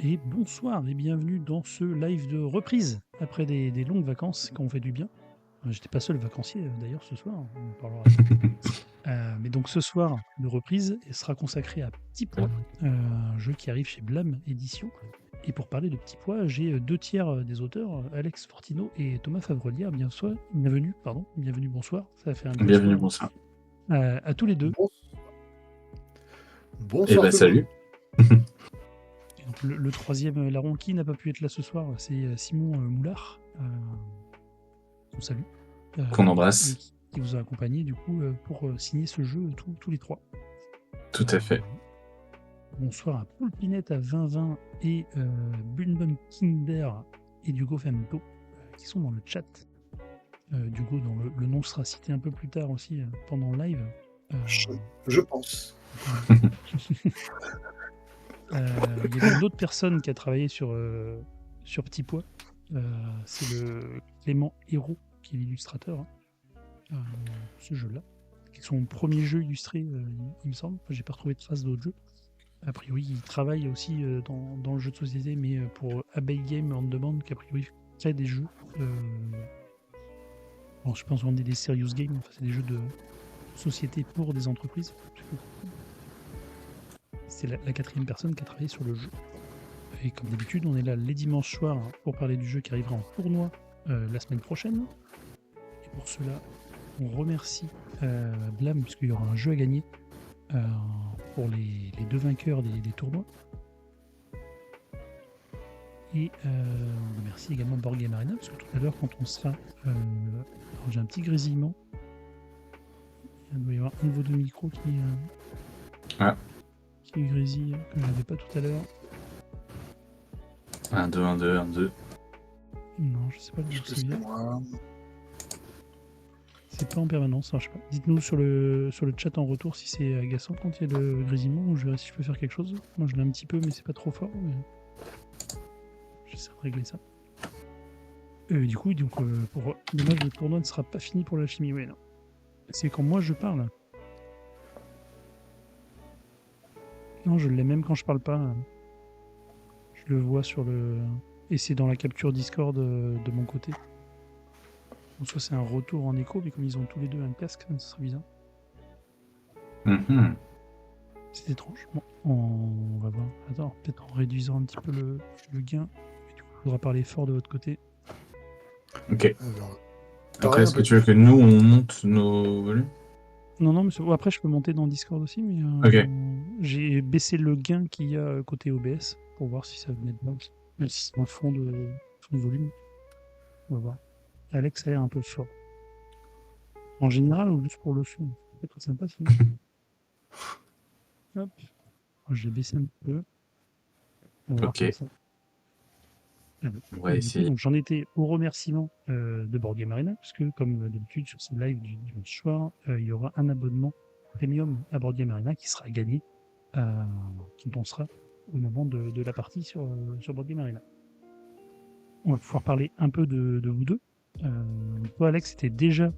Et bonsoir et bienvenue dans ce live de reprise après des longues vacances qui ont fait du bien. J'étais pas seul vacancier d'ailleurs ce soir, on en parlera après. Mais donc ce soir, de reprise sera consacré à Petit Pois, un jeu qui arrive chez Blam Édition. Et pour parler de Petit Pois, j'ai deux tiers des auteurs, Alex Fortino et Thomas Favrelière. Bienvenue, bonsoir. Ça fait un Bienvenue, bonsoir bonsoir. à tous les deux. Bon- Eh Bonsoir ben tout le monde. salut. Et donc le troisième larron qui n'a pas pu être là ce soir, c'est Simon Moulard. On salue. Qu'on Et embrasse. qui vous a accompagné du coup pour signer ce jeu tous les trois. Tout à fait. Bonsoir à Poulpinette à 2020 et Bunbum Kinder et Dugo Femto qui sont dans le chat. Dugo, dont le nom sera cité un peu plus tard aussi pendant le live. Je pense. Il y avait une autre personne qui a travaillé sur Petit Pois. C'est le Clément Hérault qui est l'illustrateur de ce jeu-là. C'est son premier jeu illustré, il me semble. Enfin, j'ai pas retrouvé de traces d'autres jeux. A priori, il travaille aussi dans le jeu de société, mais pour Abeille Game on Demand, qui a priori crée des jeux. Bon, je pense qu'on est des serious games, enfin, c'est des jeux de société pour des entreprises. C'est la quatrième personne qui a travaillé sur le jeu. Et comme d'habitude, on est là les dimanches soirs pour parler du jeu qui arrivera en tournoi la semaine prochaine. Et pour cela, on remercie Blam, puisqu'il y aura un jeu à gagner pour les deux vainqueurs des tournois. Et on remercie également Board Game Arena, parce que tout à l'heure, quand on sera... alors j'ai un petit grésillement. Il doit y avoir un de vos deux micros qui grésille, que je n'avais pas tout à l'heure. 1, 2, 1, 2, 1, 2. Non, je sais pas d'où ça vient. Excusez-moi. C'est pas en permanence, alors je sais pas. Dites-nous sur le chat en retour si c'est agaçant quand il y a le grésillement, ou je verrai si je peux faire quelque chose. Moi je l'ai un petit peu, mais c'est pas trop fort. Mais... j'essaie de régler ça. Du coup, pour dommage, le tournoi ne sera pas fini pour l'alchimie. Ouais, non. C'est quand moi je parle. Non, je l'ai même quand je parle pas. Je le vois sur le... Et c'est dans la capture Discord de mon côté. Donc soit c'est un retour en écho, mais comme ils ont tous les deux un casque, ça serait bizarre. C'est étrange. Bon, on va voir. Attends, peut-être en réduisant un petit peu le gain. Et du coup, il faudra parler fort de votre côté. Ok. Alors, Après, est-ce que tu veux que nous, on monte nos volumes? Non, mais après, je peux monter dans Discord aussi, mais Ok. j'ai baissé le gain qu'il y a côté OBS pour voir si ça venait de là. Même si c'est dans le fond de volume. On va voir. Alex a l'air un peu fort. En général ou juste pour le son? C'est très sympa, sinon. Hop. Je l'ai baissé un peu. On va voir Ok. comme ça. On va essayer. Donc j'en étais au remerciement de Board Game Arena, parce que comme d'habitude sur ce live du dimanche soir, il y aura un abonnement premium à Board Game Arena qui sera gagné, qui sera au moment de la partie sur Board Game Arena. On va pouvoir parler un peu de vous deux. Toi Alex était déjà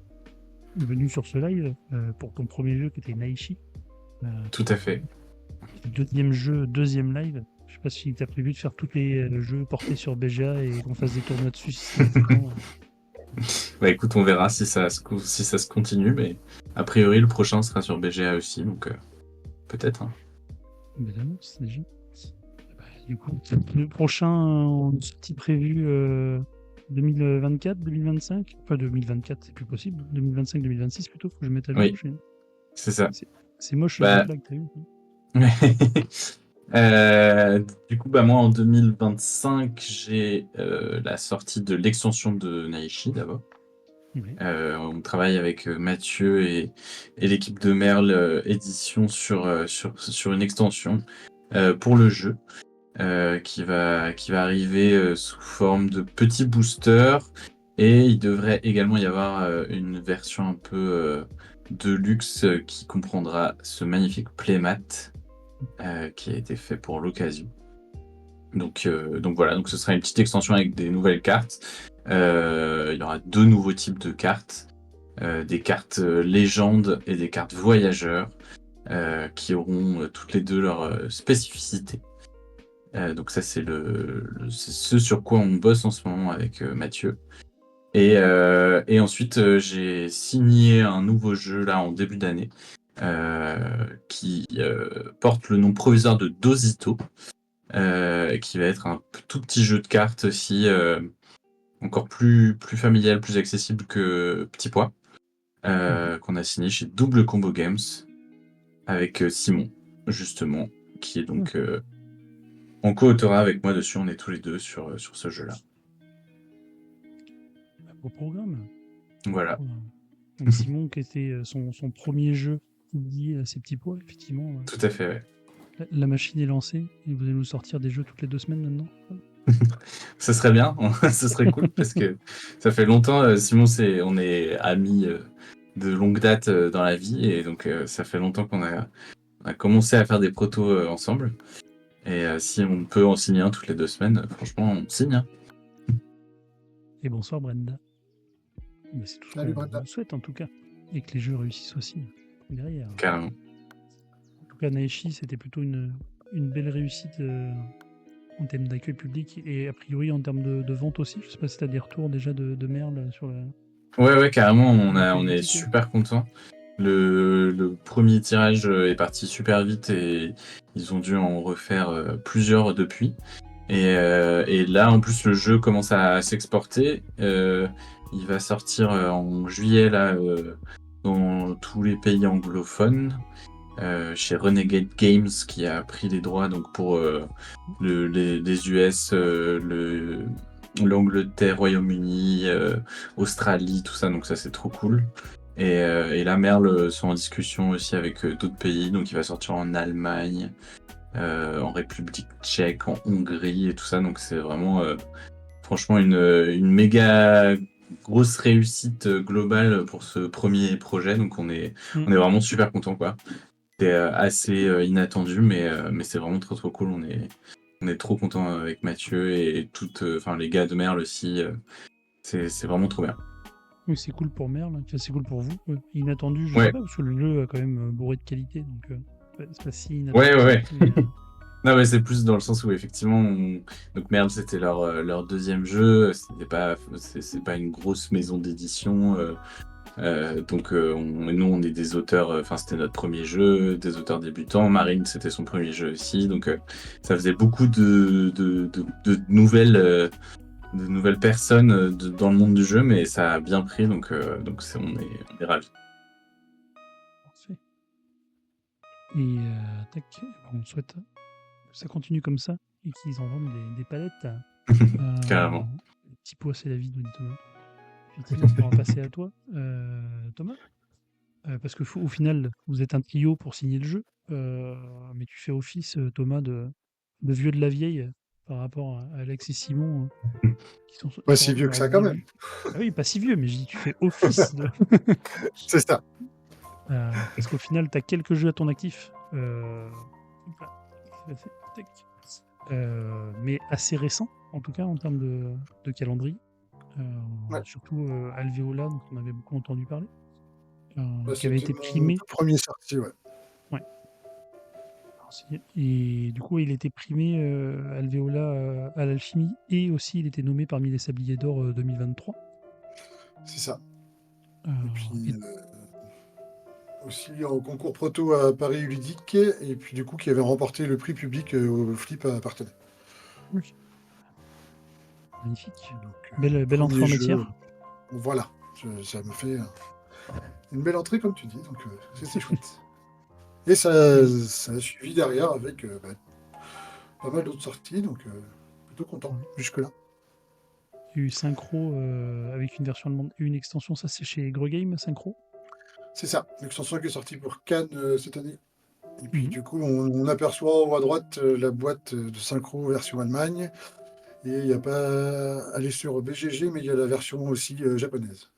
venu sur ce live pour ton premier jeu qui était Naishi. Tout à fait. Deuxième live. Je sais pas si tu as prévu de faire tous les jeux portés sur BGA et qu'on fasse des tournois dessus systématiquement. Bah écoute, on verra si ça se continue, mais a priori, le prochain sera sur BGA aussi, donc peut-être. Hein. Belle annonce déjà. Du coup, le prochain sortie prévu 2024, 2025. Enfin 2024, c'est plus possible. 2025, 2026 plutôt. Faut que je mette à jour. Oui, c'est ça. C'est moche Bah... cette blague, t'as vu? Du coup, bah moi en 2025, j'ai la sortie de l'extension de Naishi d'abord. Ouais. On travaille avec Mathieu et l'équipe de Merle édition sur une extension pour le jeu qui va arriver sous forme de petits boosters, et il devrait également y avoir une version un peu de luxe qui comprendra ce magnifique playmat qui a été fait pour l'occasion. Donc voilà, donc ce sera une petite extension avec des nouvelles cartes. Il y aura 2 nouveaux types de cartes, des cartes légendes et des cartes voyageurs, qui auront toutes les deux leurs spécificités. Donc ça, c'est c'est ce sur quoi on bosse en ce moment avec Mathieu. Et ensuite, j'ai signé un nouveau jeu là en début d'année qui porte le nom provisoire de Dosito, qui va être un tout petit jeu de cartes aussi, encore plus familial, plus accessible que Petit Pois, qu'on a signé chez Double Combo Games avec Simon, justement, qui est donc en co-autorat avec moi dessus. On est tous les deux sur ce jeu-là. Beau programme. Voilà. Donc Simon, qui était son premier jeu lié à ses petits pois, effectivement. Tout à fait, ouais. La machine est lancée et vous allez nous sortir des jeux toutes les 2 semaines maintenant. Ce serait bien, ce serait cool parce que ça fait longtemps, Simon, on est amis de longue date dans la vie et donc ça fait longtemps qu'on a commencé à faire des protos ensemble. Et si on peut en signer un toutes les 2 semaines, franchement, on signe. Hein. Et bonsoir Brenda. Bah, c'est tout ce Salut, qu'on Brenda. vous souhaite en tout cas. Et que les jeux réussissent aussi derrière. Carrément. En tout cas, Naeshi, c'était plutôt une belle réussite en termes d'accueil public et a priori en termes de vente aussi. Je sais pas si tu as des retours déjà de Merle sur la. Ouais, carrément, on est boutique, super contents. Le premier tirage est parti super vite et ils ont dû en refaire plusieurs depuis. Et là, en plus, le jeu commence à s'exporter. Il va sortir en juillet là, dans tous les pays anglophones, chez Renegade Games qui a pris les droits donc pour les US, l'Angleterre, Royaume-Uni, Australie, tout ça. Donc ça, c'est trop cool. Et là, Merle sont en discussion aussi avec d'autres pays. Donc il va sortir en Allemagne, en République tchèque, en Hongrie et tout ça. Donc c'est vraiment franchement une méga grosse réussite globale pour ce premier projet. Donc on est vraiment super content quoi. C'est assez inattendu, mais c'est vraiment trop trop cool. On est trop content avec Mathieu et les gars de Merle aussi. C'est vraiment trop bien. Oui, c'est cool pour Merle, enfin, c'est cool pour vous. Inattendu, je Ouais. sais pas, parce que le jeu a quand même bourré de qualité, donc c'est pas si inattendu. Ouais. Mais, Non, mais c'est plus dans le sens où effectivement, donc Merle c'était leur deuxième jeu. C'est pas une grosse maison d'édition. Donc nous on est des auteurs, c'était notre premier jeu, des auteurs débutants. Marine c'était son premier jeu aussi, donc ça faisait beaucoup de nouvelles personnes dans le monde du jeu, mais ça a bien pris, donc on est ravis. Parfait. Et tac, on souhaite que ça continue comme ça et qu'ils en vendent des palettes. Carrément. Les petits pois, c'est la vie, nous dit Thomas. Effectivement, on va passer à toi, Thomas. Parce que au final, vous êtes un trio pour signer le jeu, mais tu fais office, Thomas, de vieux de la vieille par rapport à Alex et Simon, qui sont Pas si vieux que ça, quand même. Ah oui, pas si vieux, mais je dis tu fais office de. C'est ça. Parce qu'au final, tu as quelques jeux à ton actif, mais assez récents, en tout cas en termes de calendrier. Ouais. Surtout Alveola, dont on avait beaucoup entendu parler. Qui avait C'était été mon primé. premier sorti, ouais. Et du coup, il était primé Alveola à l'Alchimie et aussi il était nommé parmi les Sabliers d'Or 2023. C'est ça. Et puis aussi au concours proto à Paris Ludique, et puis du coup qui avait remporté le prix public au Flip à Partenay. Oui. Magnifique. Donc, belle entrée en jeu, matière. Voilà, ça me fait une belle entrée comme tu dis, donc c'était chouette. Et ça a suivi derrière avec pas mal d'autres sorties, donc plutôt content jusque-là. Il y a eu Synchro avec une version allemande et une extension, ça c'est chez Grogame, Synchro. C'est ça, l'extension qui est sortie pour Cannes cette année. Et puis du coup, on aperçoit en haut à droite la boîte de Synchro version Allemagne. Et il n'y a pas aller sur BGG, mais il y a la version aussi japonaise.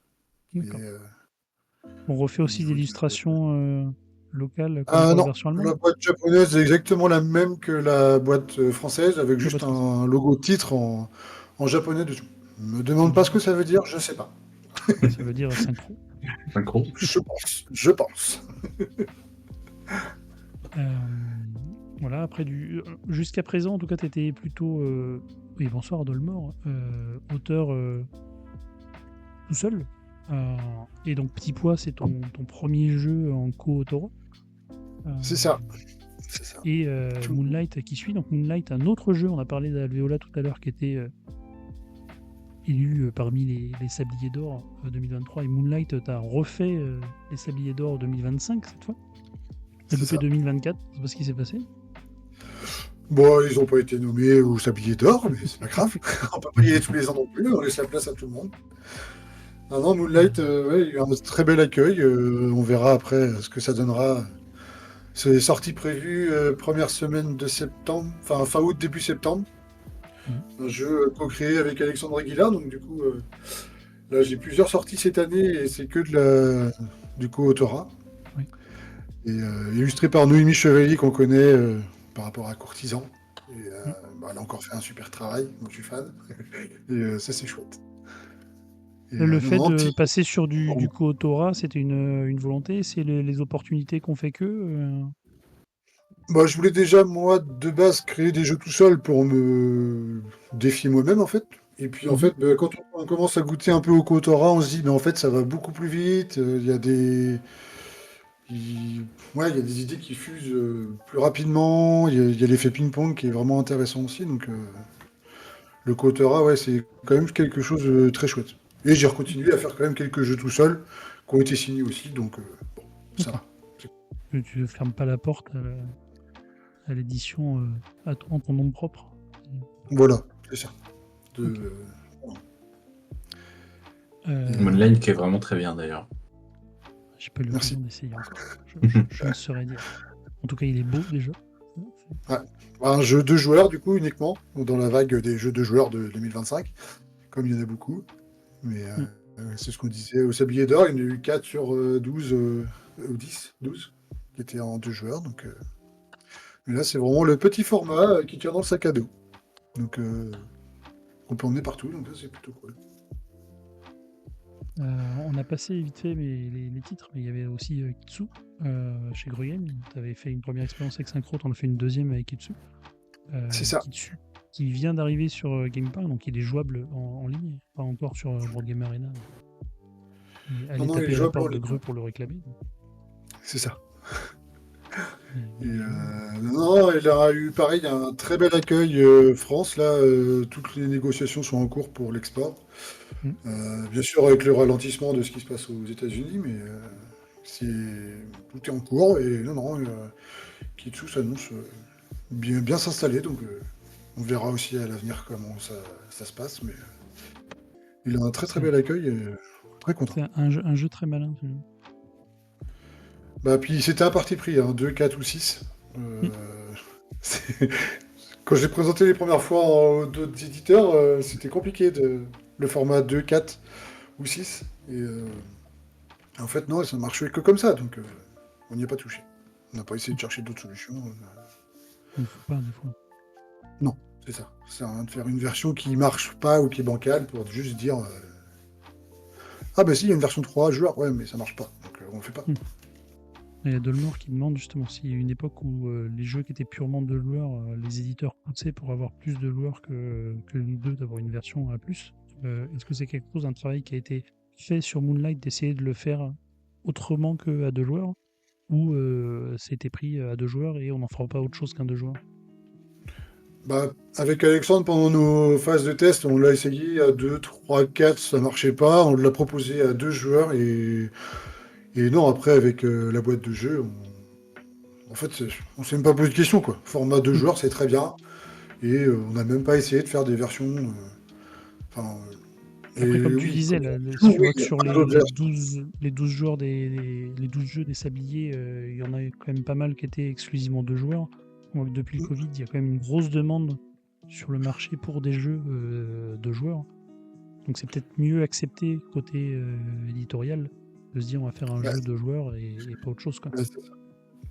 On refait aussi des illustrations locales comme pour non, la version allemande. la boîte japonaise est exactement la même que la boîte française, avec juste un logo titre en japonais dessus. Ne me demande pas ce que ça veut dire, je sais pas. Ça veut dire synchro. Je pense. Voilà, après jusqu'à présent, en tout cas, tu étais plutôt. Oui, bonsoir, Dolmor. Auteur tout seul. Et donc, Petit Pois, c'est ton premier jeu en co-autorat. C'est ça. C'est ça. Et Tout- Moonlight qui suit. Donc, Moonlight, un autre jeu, on a parlé d'Alveola tout à l'heure, qui était élu parmi les Sabliers d'Or 2023. Et Moonlight, tu as refait les Sabliers d'Or 2025 cette fois. Tu as C'est loupé ça. 2024, c'est pas ce qui s'est passé. Bon, ils n'ont pas été nommés au Sablier d'Or, mais c'est pas grave. On peut pas y aller tous les ans non plus, on laisse la place à tout le monde. Non, Moonlight, ouais, il y a eu un très bel accueil. On verra après ce que ça donnera. C'est sorti prévu première semaine de septembre, enfin fin août, début septembre. Un jeu co-créé avec Alexandre Aguilar, donc du coup, là j'ai plusieurs sorties cette année et c'est que du co-autorat. Oui. Et illustré par Noémie Chevalier qu'on connaît par rapport à Courtisan. Et, elle a encore fait un super travail, moi je suis fan. Et ça c'est chouette. Et, Le fait non, de petit- passer sur du co-autorat, c'était une volonté. C'est les opportunités qu'on fait que. Bah, je voulais déjà, moi, de base, créer des jeux tout seul pour me défier moi-même, en fait. Et puis, en Mhm. fait, bah, quand on commence à goûter un peu au Kotora, on se dit, mais en fait, ça va beaucoup plus vite. Il y a des... Ouais, il y a des idées qui fusent plus rapidement. Il y a l'effet ping-pong qui est vraiment intéressant aussi. Donc, le Kotora, ouais, c'est quand même quelque chose de très chouette. Et j'ai continué à faire quand même quelques jeux tout seul, qui ont été signés aussi. Donc, bon, ça Ok. va. Tu ne fermes pas la porte à l'édition en ton nom propre. Voilà, c'est ça. Ok. Euh, Moonlight qui est vraiment très bien d'ailleurs. J'ai pas eu Merci. l'occasion d'essayer encore. Je ne saurais dire. En tout cas, il est beau déjà. Un jeu de joueurs, du coup, uniquement, dans la vague des jeux de joueurs de 2025, comme il y en a beaucoup. Mais c'est ce qu'on disait au Sablier d'Or, il y en a eu 4 sur 12, ou 10, 12, qui étaient en deux joueurs. Donc, mais là, c'est vraiment le petit format qui tient dans le sac à dos. Donc, on peut emmener partout, donc ça, c'est plutôt cool. On a passé vite fait les titres, mais il y avait aussi Kitsu chez Gruyem. Tu avais fait une première expérience avec Synchro, tu en as fait une deuxième avec Kitsu. C'est ça. Kitsu qui vient d'arriver sur Game Pass, donc il est jouable en ligne, pas encore sur Board Game Arena. Et allez Non, il est taper à la jouable en porte de ligne. Greux pour le réclamer. C'est ça. Et- Et, non, il a eu pareil un très bel accueil France. Là, toutes les négociations sont en cours pour l'export. Mm. Bien sûr, avec le ralentissement de ce qui se passe aux États-Unis, mais tout est en cours. Et non, Kitsu s'annonce bien s'installer. Donc, on verra aussi à l'avenir comment ça se passe. Mais il a un très très bel accueil et très content. C'est un jeu très malin. Ce jeu. Bah, puis c'était un parti pris, hein, 2, 4 ou 6. C'est- Quand j'ai présenté les premières fois aux d'autres éditeurs, c'était compliqué le format 2, 4 ou 6. Et en fait, non, ça ne marchait que comme ça, donc on n'y a pas touché. On n'a pas essayé de chercher d'autres solutions. Il ne faut pas, des fois. Non, c'est ça. C'est de faire une version qui marche pas ou qui est bancale pour juste dire ah bah si, il y a une version 3 joueurs, ouais, mais ça marche pas, donc on le fait pas. Il y a Dolmor qui demande justement s'il y a une époque où les jeux qui étaient purement 2 joueurs, les éditeurs poussaient pour avoir plus de joueurs que nous deux, d'avoir une version à plus. Est-ce que c'est quelque chose, un travail qui a été fait sur Moonlight d'essayer de le faire autrement qu'à 2 joueurs, ou c'était pris à 2 joueurs et on n'en fera pas autre chose qu'un 2 joueurs? Bah, avec Alexandre, pendant nos phases de test, on l'a essayé à 2, 3, 4, ça marchait pas. On l'a proposé à 2 joueurs et non, après, avec la boîte de jeu, en fait, on s'est même pas posé de questions, quoi. Format 2 joueurs, c'est très bien. Et on n'a même pas essayé de faire des versions. Enfin, Après, et comme tu oui, disais, oui, tu vois que il y a sur plein d'autres versions. les 12 joueurs les 12 jeux des Sabliers, il y en a quand même pas mal qui étaient exclusivement 2 joueurs. On voit que depuis le Covid, il y a quand même une grosse demande sur le marché pour des jeux 2 joueurs. Donc c'est peut-être mieux accepté côté éditorial de se dire on va faire un Bah, jeu 2 joueurs et pas autre chose, quoi. bah, c'est ça.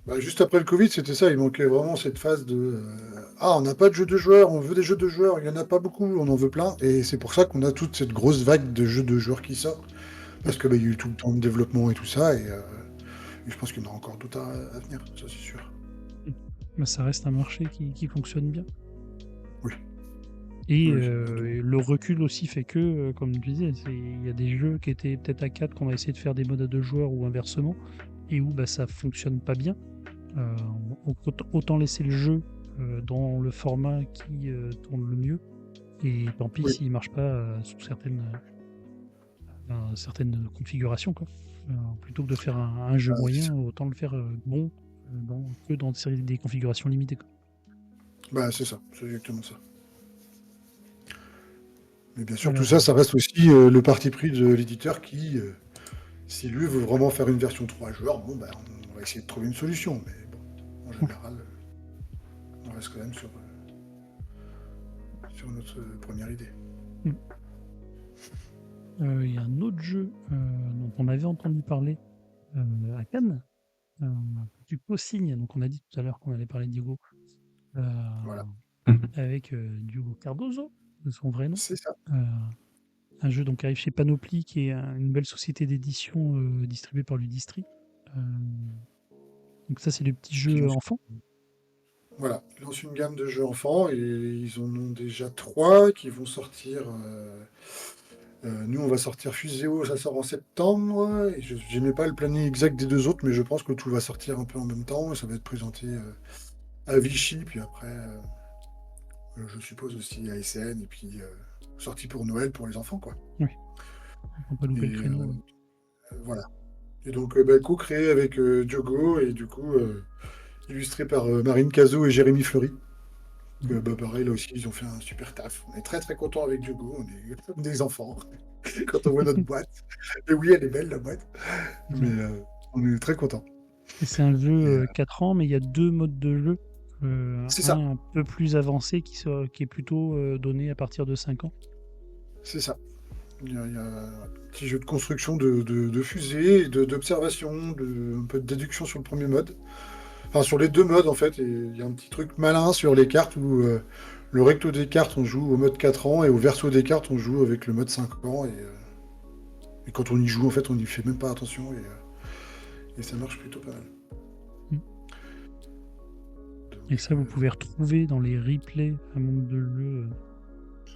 Bah, juste après le Covid, c'était ça. Il manquait vraiment cette phase de ah, on n'a pas de jeux de joueurs, on veut des jeux de joueurs. Il y en a pas beaucoup, on en veut plein. Et c'est pour ça qu'on a toute cette grosse vague de jeux de joueurs qui sort. Parce que bah, il y a eu tout le temps de développement et tout ça. Et je pense qu'il y en a encore d'autres à venir, ça c'est sûr. Mais ça reste un marché qui fonctionne bien. Oui. Et Oui, j'ai- le recul aussi fait que, comme tu disais, il y a des jeux qui étaient peut-être à 4 qu'on a essayé de faire des modes à 2 joueurs ou inversement, et où bah, ça fonctionne pas bien. Euh, autant laisser le jeu dans le format qui tourne le mieux, et tant pis oui. s'il marche pas sous certaines configurations, quoi. Plutôt que de faire un jeu C'est ça. moyen, autant le faire bon que dans des configurations limitées, quoi. Bah, c'est ça, c'est exactement ça. Mais bien sûr, tout Alors, ça, ça reste aussi le parti pris de l'éditeur qui, si lui veut vraiment faire une version 3 joueurs, bon, bah, on va essayer de trouver une solution. Mais bon, en général, on reste quand même sur notre première idée. il y a un autre jeu dont on avait entendu parler à Cannes, du co-signe. Donc on a dit tout à l'heure qu'on allait parler de Diogo, Voilà, avec Diogo Cardozo, de son vrai nom. c'est ça. Un jeu donc qui arrive chez Panoply, qui est une belle société d'édition distribuée par Ludistri. Euh, donc ça, c'est le petit Qui jeu lance, enfant. voilà, ils lancent une gamme de jeux enfants et ils en ont déjà 3 qui vont sortir. Nous, on va sortir Fuseo, ça sort en septembre. Et je n'ai pas le planning exact des 2 autres, mais je pense que tout va sortir un peu en même temps. Et ça va être présenté à Vichy, puis après, je suppose aussi à SN, et puis sorti pour Noël pour les enfants, quoi. Oui, on peut louper le Et créneau. voilà. Et donc, bah, co-créé avec Diogo, et du coup, illustré par Marine Cazot et Jérémy Fleury. Mhm. Bah, pareil, là aussi, ils ont fait un super taf. On est très très content avec Diogo, on est comme des enfants quand on voit notre boîte. Et oui, elle est belle la boîte, C'est ça. mais on est très content. Et c'est un Et, jeu 4 ans, mais il y a 2 modes de jeu. c'est ça, Un peu plus avancé qui est plutôt donné à partir de 5 ans. c'est ça. Il y a un petit jeu de construction de fusée, d'observation, un peu de déduction sur le premier mode. Enfin, sur les 2 modes, en fait. Et il y a un petit truc malin sur les cartes où le recto des cartes, on joue au mode 4 ans, et au verso des cartes, on joue avec le mode 5 ans. Et quand on y joue, en fait, on n'y fait même pas attention. Et ça marche plutôt pas mal. Mm. Et Donc, ça, vous pouvez retrouver dans les replays un monde de jeu.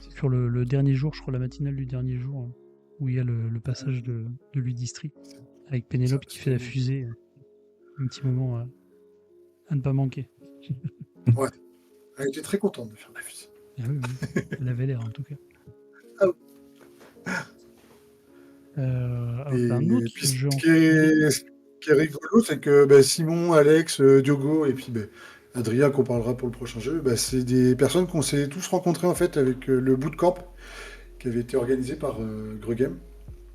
C'est sur le dernier jour, je crois, la matinale du dernier jour, hein, où il y a le passage de Ludistri, avec ça, Pénélope qui fait la fusée. Un petit moment à ne pas manquer. ouais, elle était très contente de faire la fusée. Ah oui, oui. Elle avait l'air, en tout cas. Ah oui. Alors, t'as un Et autre puis, jeu ce en... qui est rigolo, c'est que bah, Simon, Alex, Diogo et puis bah, Adrien, qu'on parlera pour le prochain jeu, bah, c'est des personnes qu'on s'est tous rencontrés en fait avec le bootcamp qui avait été organisé par Gregame.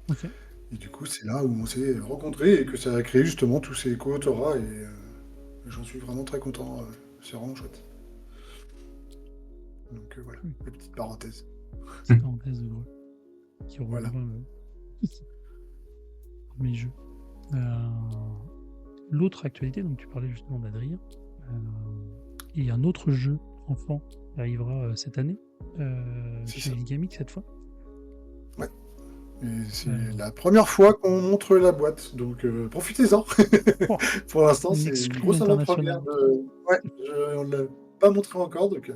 Ok. Et du coup, c'est là où on s'est rencontrés et que ça a créé justement tous ces co-autoras. Et j'en suis vraiment très content. C'est vraiment chouette. Donc voilà, Oui. la petite parenthèse. Petite parenthèse de Greux, qui Voilà. rejoint mes jeux. L'autre actualité, donc tu parlais justement d'Adrien, et un autre jeu enfant qui arrivera cette année, C'est chez ça. Vigamic cette fois. Ouais. Et c'est Euh, la première fois qu'on montre la boîte. Donc profitez-en. oh, Pour l'instant, une c'est une exclue grosse avant-première internationale. de. Ouais, on ne l'a pas montré encore. Donc,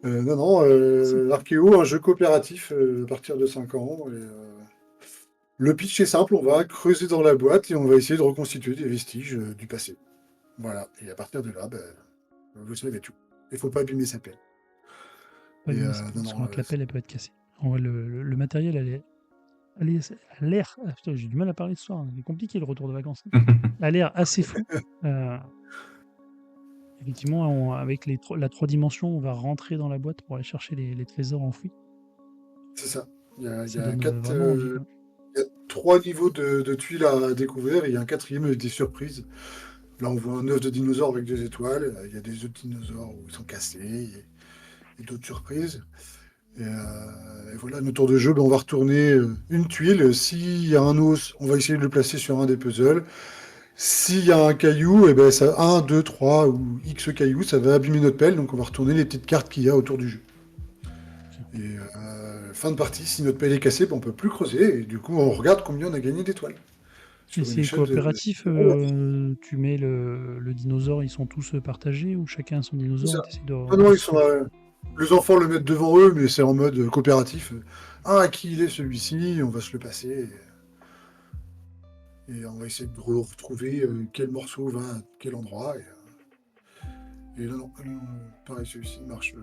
non, non, C'est Archéo, un jeu coopératif à partir de 5 ans. Et, le pitch est simple, on va creuser dans la boîte et on va essayer de reconstituer des vestiges du passé. Voilà, et à partir de là, ben, vous savez tout. Il ne faut pas abîmer sa pelle. pas Et abîmer sa pelle, non, sinon non, la pelle elle peut être cassée. On voit le matériel, a l'air. Ah, putain, j'ai du mal à parler ce soir, hein. C'est compliqué le retour de vacances, hein. A l'air assez fou. Euh, Effectivement, avec la 3 dimensions, on va rentrer dans la boîte pour aller chercher les trésors enfouis. c'est ça. Il y Ça a donne quatre, vraiment envie, quoi. il y a 3 niveaux de tuiles à découvrir et il y a un 4e avec des surprises. Là, on voit un œuf de dinosaure avec 2 étoiles. Il y a des œufs de dinosaures où ils sont cassés et d'autres surprises. Et voilà, notre tour de jeu, ben, on va retourner une tuile. S'il y a un os, on va essayer de le placer sur un des puzzles. S'il y a un caillou, et ben ça, 1, 2, 3 ou X cailloux, ça va abîmer notre pelle. Donc on va retourner les petites cartes qu'il y a autour du jeu. Et fin de partie, si notre pelle est cassée, ben, on peut plus creuser. Et du coup, on regarde combien on a gagné d'étoiles. Et sur une c'est échelle de coopératif, 0 à 10. tu mets le dinosaure, ils sont tous partagés ou chacun a son C'est dinosaure et ça. t'essaies Non, de non, ils se sont les enfants le mettent devant eux, mais c'est en mode coopératif. Ah, à qui il est celui-ci? On va se le passer. Et on va essayer de retrouver quel morceau va à quel endroit. Et non, pareil, celui-ci marche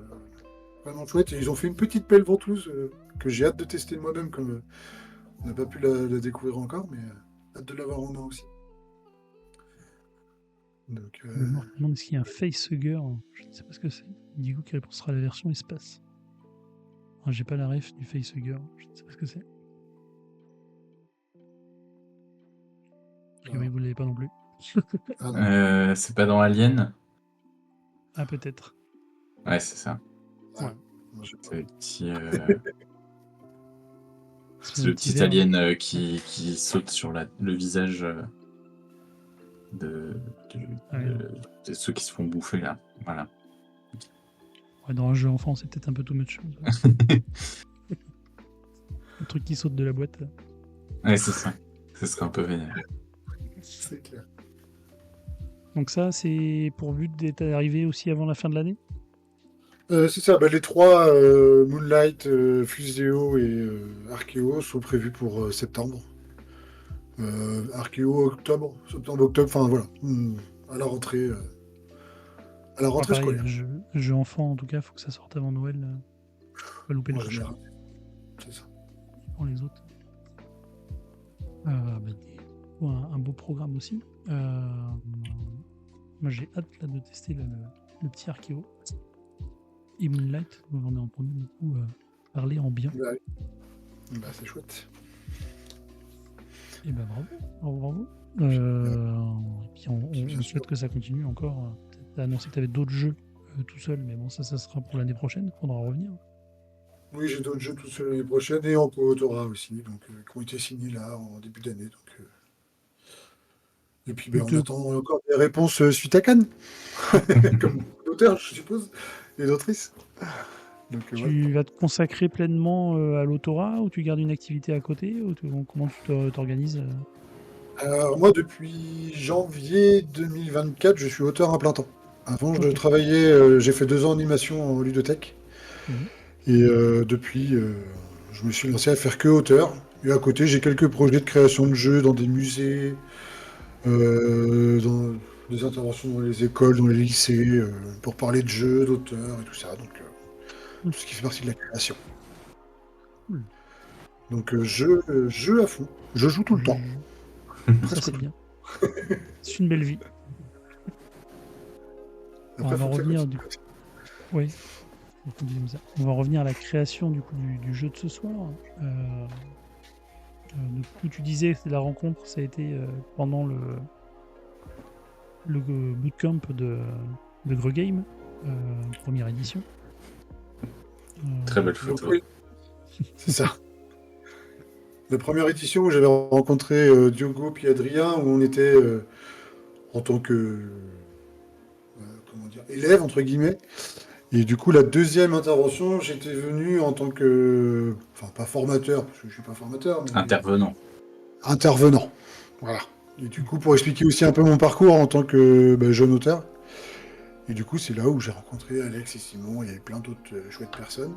vraiment chouette. Et ils ont fait une petite belle ventouse que j'ai hâte de tester moi-même, comme on n'a pas pu la découvrir encore, mais hâte de l'avoir en main aussi. Donc, Je me demande est-ce qu'il y a un facehugger, je ne sais pas ce que c'est. Du coup, qui répondra à la version espace. Ah, j'ai pas la ref du facehugger, je ne sais pas ce que c'est. A priori, vous l'avez pas non plus. ah non. C'est pas dans Alien? Ah, peut-être. Ouais, c'est ça. Ah, Ouais. moi, je sais pas. C'est le petit, C'est c'est un le petit petit verre. alien qui saute sur le visage de, Ah, ouais, non. de ceux qui se font bouffer là. Voilà. Ouais, dans un jeu enfant, c'est peut-être un peu too much. Le truc qui saute de la boîte. Ouais, c'est ça. Ce serait un peu vénère. C'est clair. Donc ça, c'est pour but d'être arrivé aussi avant la fin de l'année. C'est ça, les trois, Moonlight, Fuseo et Archeo, sont prévus pour septembre. Archeo, octobre, septembre, octobre, enfin voilà, à la rentrée, Ouais, pareil, scolaire, jeu enfant en tout cas, faut que ça sorte avant Noël. Pas louper le en coche général. C'est ça. pour les autres. Un beau programme aussi. Moi j'ai hâte là, de tester le petit Archeo. Et Moonlight, dont j'en ai entendu beaucoup parler en bien. C'est chouette. Et bravo. Et puis on souhaite que ça continue encore. Tu as annoncé que tu avais d'autres jeux tout seul, mais bon, ça sera pour l'année prochaine, faudra revenir. Oui, j'ai d'autres jeux tout seul l'année prochaine et en co-autorat aussi, donc, qui ont été signés là en début d'année. Et puis on attend encore des réponses suite à Cannes, comme beaucoup d'auteurs, je suppose, et d'autrices. Donc, voilà. Tu vas te consacrer pleinement à l'autorat ou tu gardes une activité à côté ou comment tu t'organises Alors, moi, depuis janvier 2024, je suis auteur à plein temps. Avant, je Ok. travaillais, j'ai fait 2 ans d'animation en ludothèque. Mhm. Et depuis, je me suis lancé à faire que auteur. Et à côté, j'ai quelques projets de création de jeux dans des musées, dans des interventions dans les écoles, dans les lycées, pour parler de jeux, d'auteurs et tout ça. Donc, tout ce qui fait partie de la création. Cool. Donc, jeu à fond. Je joue tout le temps. Ça, Presque c'est tout. bien. C'est une belle vie. Après, On va faut que ça revenir continue. du coup. Oui, on continue comme ça. On va revenir à la création du coup du jeu de ce soir. Du coup, tu disais que la rencontre, ça a été pendant le bootcamp de Greux Game, première édition. Très belle Donc, photo. oui, c'est ça. La première édition où j'avais rencontré Diogo puis Adrien, où on était en tant que comment dire, élève, entre guillemets. Et du coup, la deuxième intervention, j'étais venu en tant que, enfin pas formateur, parce que je suis pas formateur, mais Intervenant. intervenant. Voilà. Et du coup, pour expliquer aussi un peu mon parcours en tant que jeune auteur. Et du coup, c'est là où j'ai rencontré Alex et Simon, il y avait plein d'autres chouettes personnes.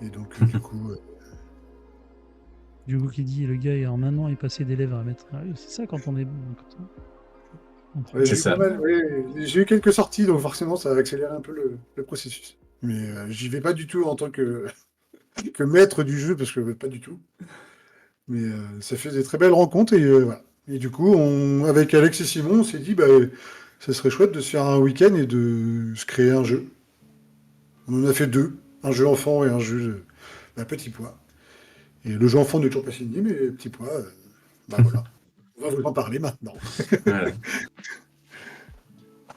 Et donc, du coup, Du coup, qui dit le gars, en un an, est passé d'élève à maître. Ah oui, c'est ça quand on est bon. On prend ouais, C'est j'ai eu pas ça. mal, ouais, j'ai eu quelques sorties, donc forcément, ça a accéléré un peu le processus. Mais j'y vais pas du tout en tant que maître du jeu, parce que pas du tout. Mais ça fait des très belles rencontres, et voilà. Et du coup, avec Alex et Simon, on s'est dit, ça serait chouette de se faire un week-end et de se créer un jeu. On en a fait 2, un jeu enfant et un jeu petit pois. Et le jeu enfant n'est toujours pas signé, mais petit pois, voilà. On va vous en parler maintenant. Voilà.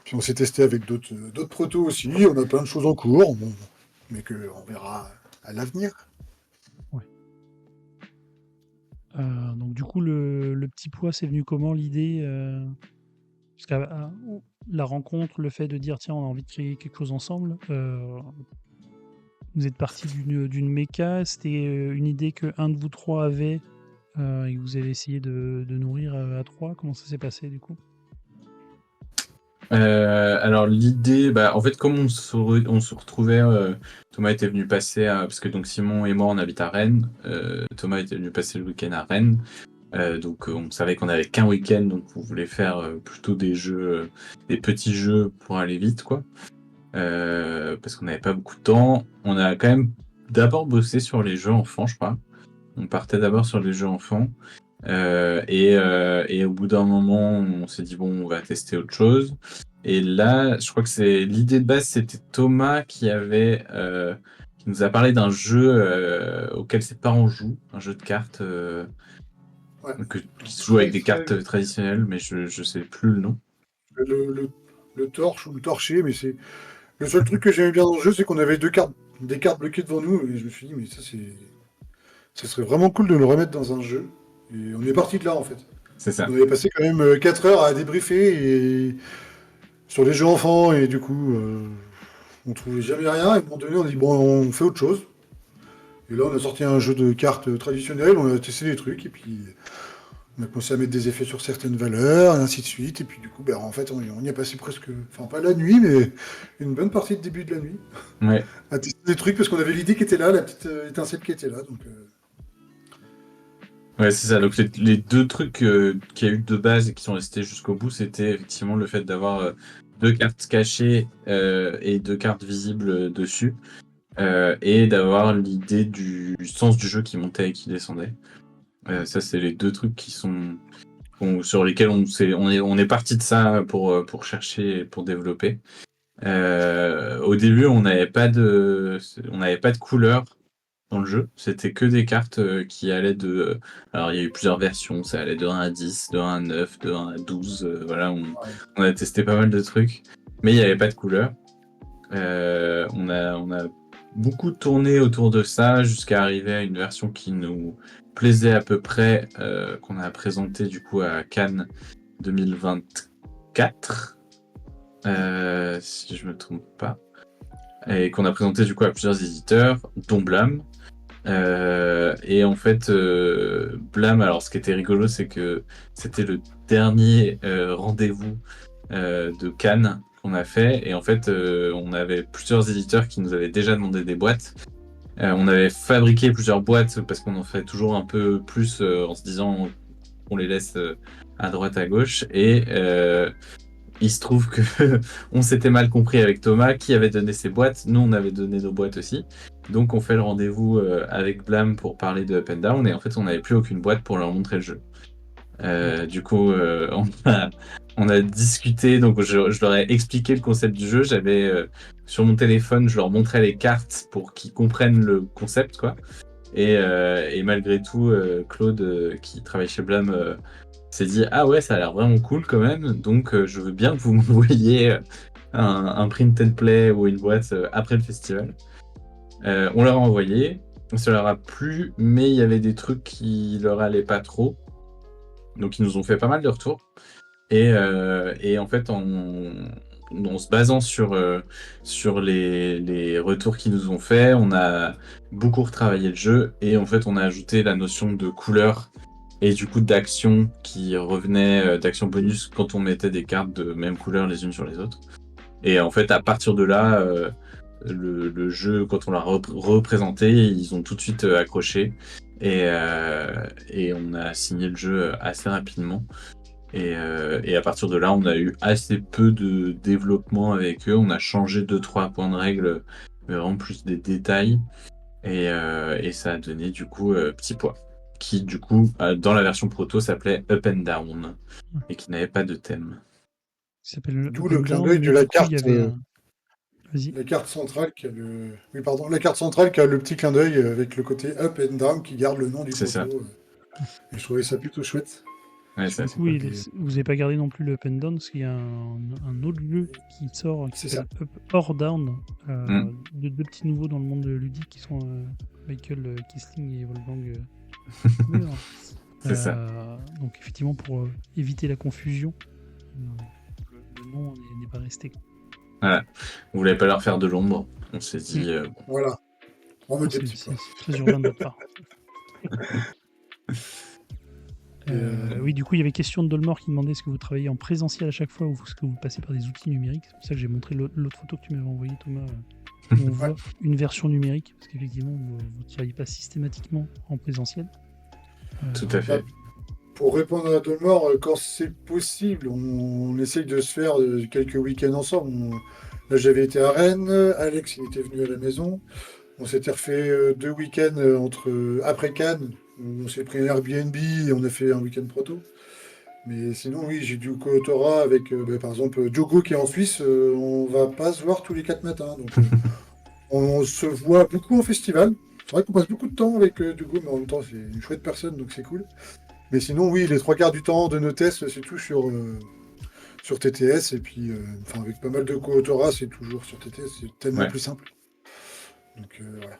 Puis on s'est testé avec d'autres protos aussi. On a plein de choses en cours, bon, mais qu'on verra à l'avenir. Donc du coup, le petit pois, c'est venu comment l'idée parce que la rencontre, le fait de dire tiens, on a envie de créer quelque chose ensemble, vous êtes parti d'une méca, c'était une idée que un de vous trois avait et que vous avez essayé de nourrir à 3. Comment ça s'est passé du coup? Alors l'idée, en fait, comme on se retrouvait, Thomas était venu passer parce que donc Simon et moi on habite à Rennes, Thomas était venu passer le week-end à Rennes, donc on savait qu'on avait qu'un week-end, donc on voulait faire plutôt des jeux, des petits jeux pour aller vite, quoi. Parce qu'on n'avait pas beaucoup de temps. On a quand même d'abord bossé sur les jeux enfants, je crois. On partait d'abord sur les jeux enfants. Et au bout d'un moment, on s'est dit, bon, on va tester autre chose. Et là, je crois que c'est l'idée de base, c'était Thomas qui nous a parlé d'un jeu auquel ses parents jouent, un jeu de cartes Ouais. qui se joue avec des C'est cartes traditionnelles, mais je sais plus le nom. le torche ou le torcher, mais c'est le seul truc que j'aimais bien dans le jeu, c'est qu'on avait des cartes bloquées devant nous, et je me suis dit, mais ça serait vraiment cool de le remettre dans un jeu. Et on est parti de là, en fait. C'est ça. On avait passé quand même 4 heures à débriefer et sur les jeux enfants, et du coup, on trouvait jamais rien. Et à un moment donné, on a dit, bon, on fait autre chose. Et là, on a sorti un jeu de cartes traditionnel, on a testé des trucs, et puis on a commencé à mettre des effets sur certaines valeurs, et ainsi de suite. Et puis du coup, en fait, on y a passé presque, enfin pas la nuit, mais une bonne partie de début de la nuit, Ouais. à tester des trucs, parce qu'on avait l'idée qui était là, la petite étincelle qui était là. Donc, Ouais, c'est ça. Donc les deux trucs qu'il y a eu de base et qui sont restés jusqu'au bout, c'était effectivement le fait d'avoir deux cartes cachées et deux cartes visibles dessus, et d'avoir l'idée du sens du jeu qui montait et qui descendait. Ça, c'est les deux trucs sur lesquels on est parti de ça pour chercher, pour développer. Au début, on n'avait pas de couleur dans le jeu. C'était que des cartes qui allaient de. Alors, il y a eu plusieurs versions. Ça allait de 1 à 10, de 1 à 9, de 1 à 12. Voilà, ouais. on a testé pas mal de trucs. Mais il n'y avait pas de couleur. On a beaucoup tourné autour de ça jusqu'à arriver à une version qui nous plaisait à peu près, qu'on a présenté du coup à Cannes 2024, si je me trompe pas, et qu'on a présenté du coup à plusieurs éditeurs, dont Blam. Et en fait, Blam, alors ce qui était rigolo, c'est que c'était le dernier rendez-vous de Cannes qu'on a fait. Et en fait, on avait plusieurs éditeurs qui nous avaient déjà demandé des boîtes. On avait fabriqué plusieurs boîtes parce qu'on en fait toujours un peu plus en se disant qu'on les laisse à droite, à gauche. Et il se trouve que on s'était mal compris avec Thomas qui avait donné ses boîtes. Nous, on avait donné nos boîtes aussi. Donc, on fait le rendez-vous avec Blam pour parler de Up and Down. Et en fait, on n'avait plus aucune boîte pour leur montrer le jeu. Du coup, on a discuté. Donc, je leur ai expliqué le concept du jeu. J'avais sur mon téléphone, je leur montrais les cartes pour qu'ils comprennent le concept, quoi. Et malgré tout, Claude, qui travaille chez Blam, s'est dit ah ouais, ça a l'air vraiment cool quand même, donc je veux bien que vous m'envoyiez un print and play ou une boîte après le festival. On leur a envoyé, ça leur a plu, mais il y avait des trucs qui leur allaient pas trop, donc ils nous ont fait pas mal de retours. Et en fait, en se basant sur les retours qu'ils nous ont fait, on a beaucoup retravaillé le jeu et en fait, on a ajouté la notion de couleur et du coup d'action qui revenait, d'action bonus quand on mettait des cartes de même couleur les unes sur les autres. Et en fait, à partir de là, le jeu, quand on l'a représenté, ils ont tout de suite accroché et on a signé le jeu assez rapidement. Et à partir de là, on a eu assez peu de développement avec eux. On a changé 2-3 points de règle, mais vraiment plus des détails. Et ça a donné du coup Petit Pois, qui du coup, dans la version proto, s'appelait Up and Down, et qui n'avait pas de thème. Il s'appelle D'où Up le and clin Down, d'œil mais de du coup, il y avait un. Vas-y. la carte centrale qui a le. Oui, pardon, la carte centrale qui a le petit clin d'œil avec le côté up and down qui garde le nom du C'est ça. proto. Et je trouvais ça plutôt chouette. Ouais, Du c'est coup, vous n'avez pas gardé non plus le Up and Down, parce qu'il y a un autre jeu qui sort qui C'est s'appelle ça. Up or Down. Mm. Deux petits nouveaux dans le monde ludique qui sont Michael Kisling et Wolfgang Müller. C'est ça. Donc, effectivement, pour éviter la confusion, le nom n'est pas resté. Voilà. On voulait pas leur faire de l'ombre. On s'est dit. Voilà. On veut des C'est petits pois. très urbain de notre part. Oui, du coup, il y avait question de Dolmore qui demandait est-ce que vous travaillez en présentiel à chaque fois ou est-ce que vous passez par des outils numériques. C'est pour ça que j'ai montré l'autre photo que tu m'avais envoyée, Thomas, où on voit une version numérique, parce qu'effectivement, vous ne travaillez pas systématiquement en présentiel. Tout à fait. Pour répondre à Dolmore, quand c'est possible, on essaye de se faire quelques week-ends ensemble. Là, j'avais été à Rennes, Alex il était venu à la maison. On s'était refait 2 week-ends après Cannes. On s'est pris un Airbnb et on a fait un week-end proto. Mais sinon, oui, j'ai du Kotora avec, par exemple, Diogo qui est en Suisse. On va pas se voir tous les 4 matins. Donc, on se voit beaucoup en festival. C'est vrai qu'on passe beaucoup de temps avec Diogo, mais en même temps, c'est une chouette personne, donc c'est cool. Mais sinon, oui, les 3 quarts du temps de nos tests, c'est tout sur TTS. Et puis, enfin, avec pas mal de Kotora, c'est toujours sur TTS. C'est tellement Ouais. plus simple. Donc, voilà.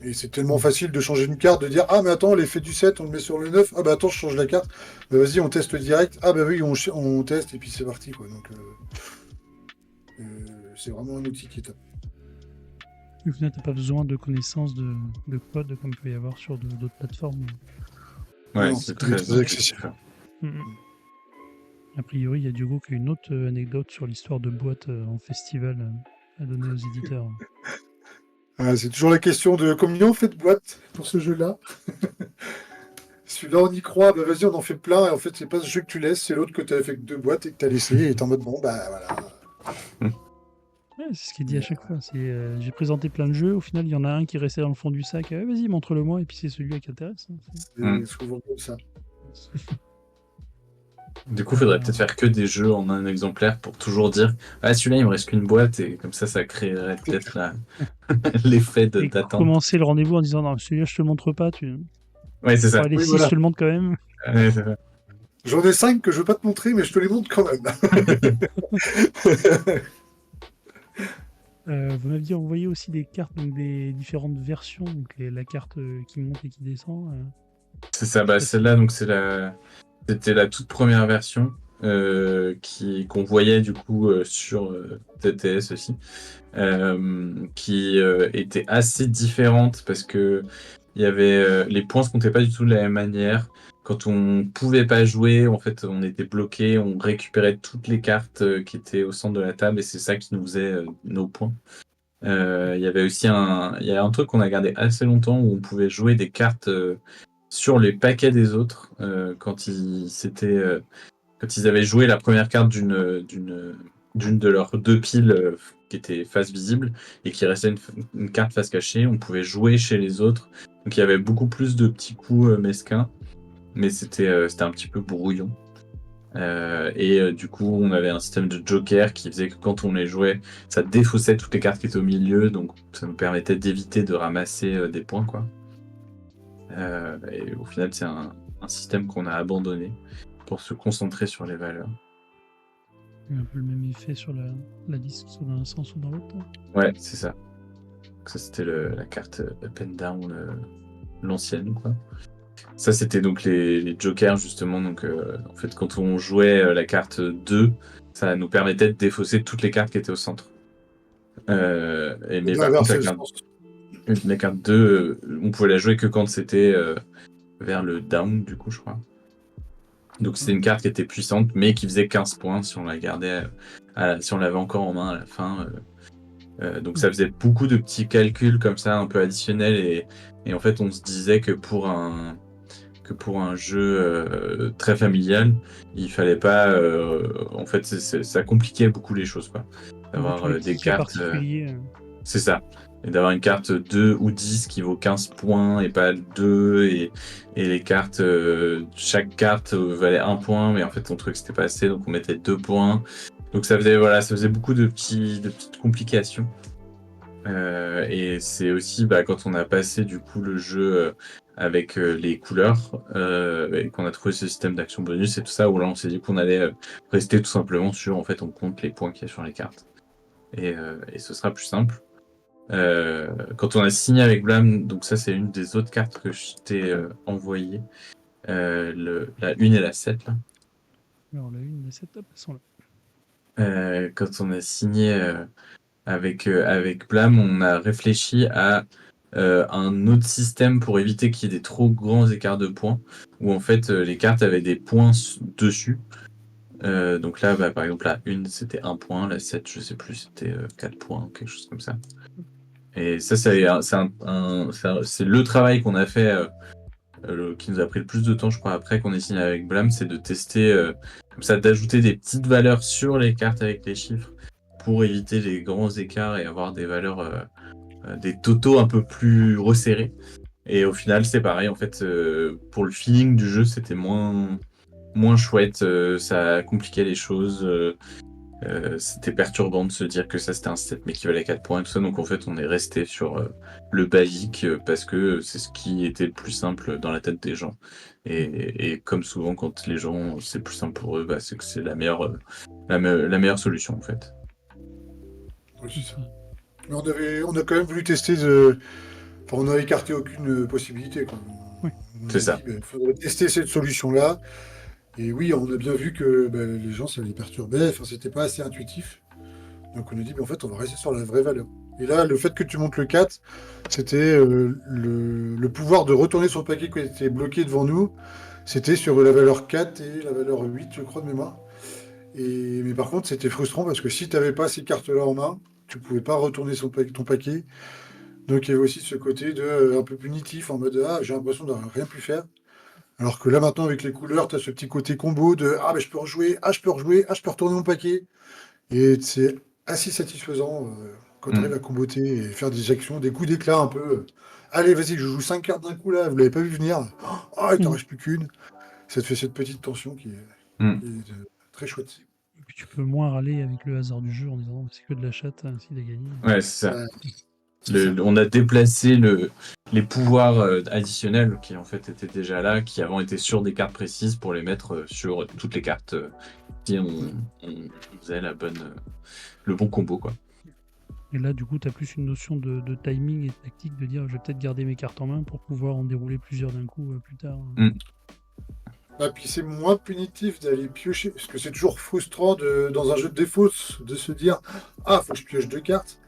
Et c'est tellement facile de changer une carte, de dire ah mais attends, l'effet du 7 on le met sur le 9. Ah bah attends, je change la carte. Bah, vas-y, on teste direct. Ah bah oui, on teste et puis c'est parti quoi. Donc c'est vraiment un outil qui est top. Au final, tu n'as pas besoin de connaissances de code comme il peut y avoir sur d'autres plateformes. Ouais, Non, c'est il est très très accessible. intuitif. A priori, il y a Diogo qui a une autre anecdote sur l'histoire de boîtes en festival à donner aux éditeurs. Ah, c'est toujours la question de combien on fait de boîtes pour ce jeu-là. Celui-là, on y croit, bah vas-y, on en fait plein. Et en fait, c'est pas ce jeu que tu laisses, c'est l'autre que tu as fait que 2 boîtes et que tu as laissé. Et t'es en mode bon, bah voilà. Ouais, c'est ce qu'il dit à Mais, chaque fois. J'ai présenté plein de jeux, au final, il y en a un qui restait dans le fond du sac. Ah, vas-y, montre-le-moi, et puis c'est celui qui intéresse. c'est souvent comme ça. Du coup, il faudrait peut-être faire que des jeux en un exemplaire pour toujours dire ah, celui-là, il me reste qu'une boîte, et comme ça créerait peut-être l'effet Et d'attente. commencer le rendez-vous en disant non, celui-là, je te le montre pas. Ouais, c'est ça. Allez, Oui, si, je voilà. te le montre quand même. Ouais, c'est ça. J'en ai 5 que je veux pas te montrer, mais je te les montre quand même. Vous m'aviez envoyé aussi des cartes, donc des différentes versions, donc la carte qui monte et qui descend. C'est ça. Bah, Ça, celle-là, donc c'était la toute première version qu'on voyait du coup sur TTS aussi, qui était assez différente parce que il y avait les points se comptaient pas du tout de la même manière. Quand on pouvait pas jouer, en fait, on était bloqué, on récupérait toutes les cartes qui étaient au centre de la table et c'est ça qui nous faisait nos points. Il y avait aussi il y a un truc qu'on a gardé assez longtemps où on pouvait jouer des cartes sur les paquets des autres quand ils avaient joué la première carte d'une de leurs 2 piles qui était face visible et qui restait une carte face cachée, on pouvait jouer chez les autres. Donc il y avait beaucoup plus de petits coups mesquins, mais c'était un petit peu brouillon. Du coup, on avait un système de joker qui faisait que quand on les jouait, ça défaussait toutes les cartes qui étaient au milieu, donc ça nous permettait d'éviter de ramasser des points, quoi. Et au final, c'est un système qu'on a abandonné pour se concentrer sur les valeurs. Il y a un peu le même effet sur la liste, soit dans un sens ou dans l'autre. Ouais, c'est ça. Donc ça, c'était la carte Up and Down, l'ancienne, quoi. Ça, c'était donc les jokers, justement. Donc, en fait, quand on jouait la carte 2, ça nous permettait de défausser toutes les cartes qui étaient au centre. Mais par contre, Inversé, je pense. la carte 2, on pouvait la jouer que quand c'était vers le down, du coup, je crois. Donc, c'était une carte qui était puissante, mais qui faisait 15 points si on la gardait, si on l'avait encore en main à la fin. Donc ça faisait beaucoup de petits calculs comme ça, un peu additionnels, et en fait on se disait que pour un jeu très familial, il fallait pas. En fait, ça compliquait beaucoup les choses, quoi. Donc, tous les D'avoir petits des cas cartes. particuliers. C'est ça. Et d'avoir une carte 2 ou 10 qui vaut 15 points et pas 2, et les cartes, chaque carte valait 1 point, mais en fait ton truc c'était pas assez, donc on mettait 2 points. Donc ça faisait beaucoup de petites complications. Et c'est aussi quand on a passé du coup le jeu avec les couleurs et qu'on a trouvé ce système d'action bonus et tout ça, où là on s'est dit qu'on allait rester tout simplement sur en fait on compte les points qu'il y a sur les cartes et ce sera plus simple. Quand on a signé avec Blam, donc ça c'est une des autres cartes que je t'ai envoyée, la 1 et la 7 là. Alors, la une, la setup, elles sont là. Quand on a signé avec Blam, on a réfléchi à un autre système pour éviter qu'il y ait des trop grands écarts de points, où en fait les cartes avaient des points dessus. Donc là, par exemple, la 1 c'était 1 point, la 7, je sais plus, c'était 4 points, quelque chose comme ça. Et ça, c'est le travail qu'on a fait, qui nous a pris le plus de temps, je crois, après qu'on ait signé avec Blam, c'est de tester, comme ça, d'ajouter des petites valeurs sur les cartes avec les chiffres pour éviter les grands écarts et avoir des valeurs, des totaux un peu plus resserrés. Et au final, c'est pareil, en fait, pour le feeling du jeu, c'était moins chouette, ça compliquait les choses. C'était perturbant de se dire que ça c'était un set mais qui valait 4 points et tout ça, donc en fait on est resté sur le basique parce que c'est ce qui était le plus simple dans la tête des gens. Et comme souvent quand les gens c'est plus simple pour eux, c'est que c'est la meilleure solution en fait. Ouais, C'est c'est ça. ça. Mais on a quand même voulu tester. Enfin, on n'a écarté aucune possibilité, quoi. Oui. On C'est a ça. dit, il faudrait tester cette solution-là. Et oui, on a bien vu que les gens, ça les perturbait. Enfin, c'était pas assez intuitif. Donc on a dit, en fait, on va rester sur la vraie valeur. Et là, le fait que tu montes le 4, c'était le pouvoir de retourner sur le paquet qui était bloqué devant nous. C'était sur la valeur 4 et la valeur 8, je crois, de mémoire. Mais par contre, c'était frustrant parce que si tu n'avais pas ces cartes-là en main, tu pouvais pas retourner ton paquet. Donc il y avait aussi ce côté un peu punitif en mode ah, j'ai l'impression d'avoir rien pu faire. Alors que là maintenant avec les couleurs, tu as ce petit côté combo de ah, je peux rejouer, ah, je peux rejouer, ah, je peux retourner mon paquet. Et c'est assez satisfaisant quand tu arrives Mm. à comboter et faire des actions, des coups d'éclat un peu. Allez, vas-y, je joue 5 cartes d'un coup là, vous l'avez pas vu venir. Ah, il t'en Mhm. reste plus qu'une. Ça te fait cette petite tension Mm. qui est, très chouette. Et puis tu peux moins râler avec le hasard du jeu en disant c'est que de la chatte, s'il a gagné. Ouais, c'est ça. Ouais, c'est ça. On a déplacé les pouvoirs additionnels qui en fait étaient déjà là, qui avant étaient sur des cartes précises pour les mettre sur toutes les cartes si Mm. on faisait le bon combo quoi. Et là, du coup, tu as plus une notion de timing et de tactique de dire je vais peut-être garder mes cartes en main pour pouvoir en dérouler plusieurs d'un coup plus tard. Mm. Ah, puis c'est moins punitif d'aller piocher, parce que c'est toujours frustrant dans un jeu de défaut de se dire ah, faut que je pioche 2 cartes.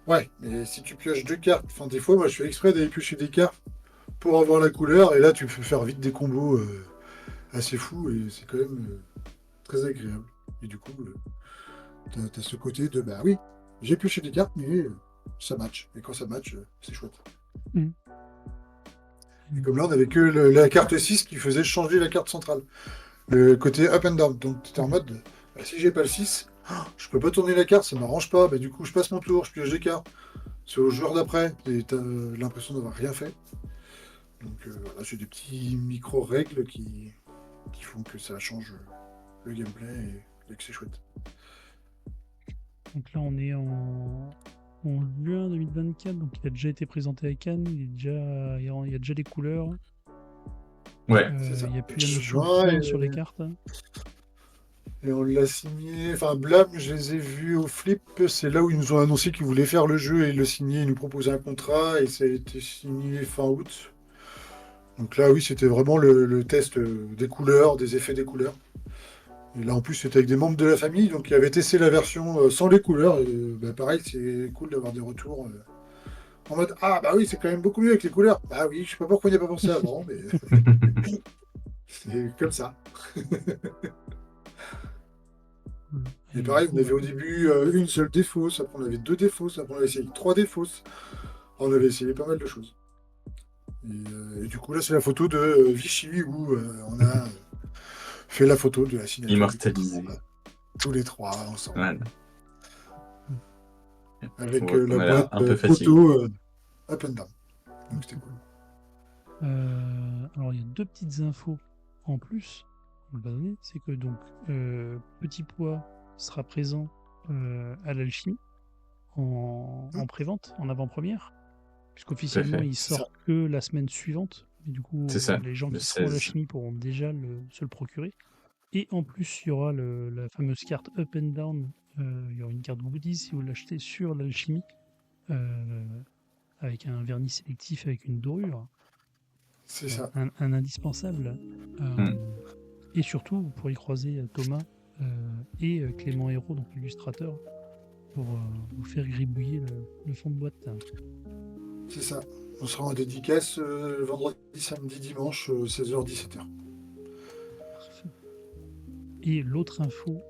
Ouais, mais si tu pioches 2 cartes, enfin des fois moi je fais exprès d'aller piocher des cartes pour avoir la couleur, et là tu peux faire vite des combos assez fous, et c'est quand même très agréable. Et du coup, t'as ce côté de bah oui, j'ai pioché des cartes, mais ça match. Et quand ça match, c'est chouette. Mhm. Et comme là, on avait que la carte 6 qui faisait changer la carte centrale. Le côté up and down. Donc tu étais en mode, bah, si j'ai pas le 6, je peux pas tourner la carte, ça m'arrange pas. Bah, du coup, je passe mon tour, je pioche des cartes. C'est au joueur d'après, et t'as l'impression d'avoir rien fait. Donc voilà, c'est des petits micro-règles qui font que ça change le gameplay et que c'est chouette. Donc là, on est en juin 2024, donc il a déjà été présenté à Cannes, il y a déjà des couleurs. Ouais. C'est ça. Il n'y a plus la notion de Juin, points sur les cartes. et on l'a signé. Enfin, Blam, je les ai vus au flip. C'est là où ils nous ont annoncé qu'ils voulaient faire le jeu et le signer. Ils nous proposaient un contrat et ça a été signé fin août. Donc là, oui, c'était vraiment le test des couleurs, des effets des couleurs. Et là, en plus, c'était avec des membres de la famille, donc ils avaient testé la version sans les couleurs. Et pareil, c'est cool d'avoir des retours en mode ah, bah oui, c'est quand même beaucoup mieux avec les couleurs. Bah oui, je sais pas pourquoi on n'y a pas pensé avant, mais c'est comme ça. Et Et du pareil, on coup, avait au début une seule défausse, après on avait 2 défausses, après on avait essayé 3 défausses. On avait essayé pas mal de choses. Et du coup, là, c'est la photo de Vichy où on a fait la photo de la signature du contrat. Immortalisé. Tous les 3 ensemble. Voilà. On Avec voit la qu'on a l'air boîte un peu fatigué. photo up and down. Donc c'était cool. alors, il y a deux petites infos en plus qu'on va donner. C'est que donc, Petit Pois sera présent à l'Alchimie en pré-vente, en avant-première, Tout à puisqu'officiellement, fait. il C'est ça. sort que la semaine suivante. Et du C'est coup, ça. les gens Le qui seront à 16. l'Alchimie pourront déjà se le procurer. Et en plus, il y aura la fameuse carte Up and Down. Il y aura une carte goodies si vous l'achetez sur l'Alchimie, euh, avec un vernis sélectif avec une dorure. C'est ça. Un indispensable. Mm. Et surtout, vous pourrez croiser Thomas et Clément Hérault, donc l'illustrateur, pour vous faire gribouiller le fond de boîte. C'est ça. On sera en dédicace vendredi, samedi, dimanche, 16h, 17h. Parfait. Et l'autre info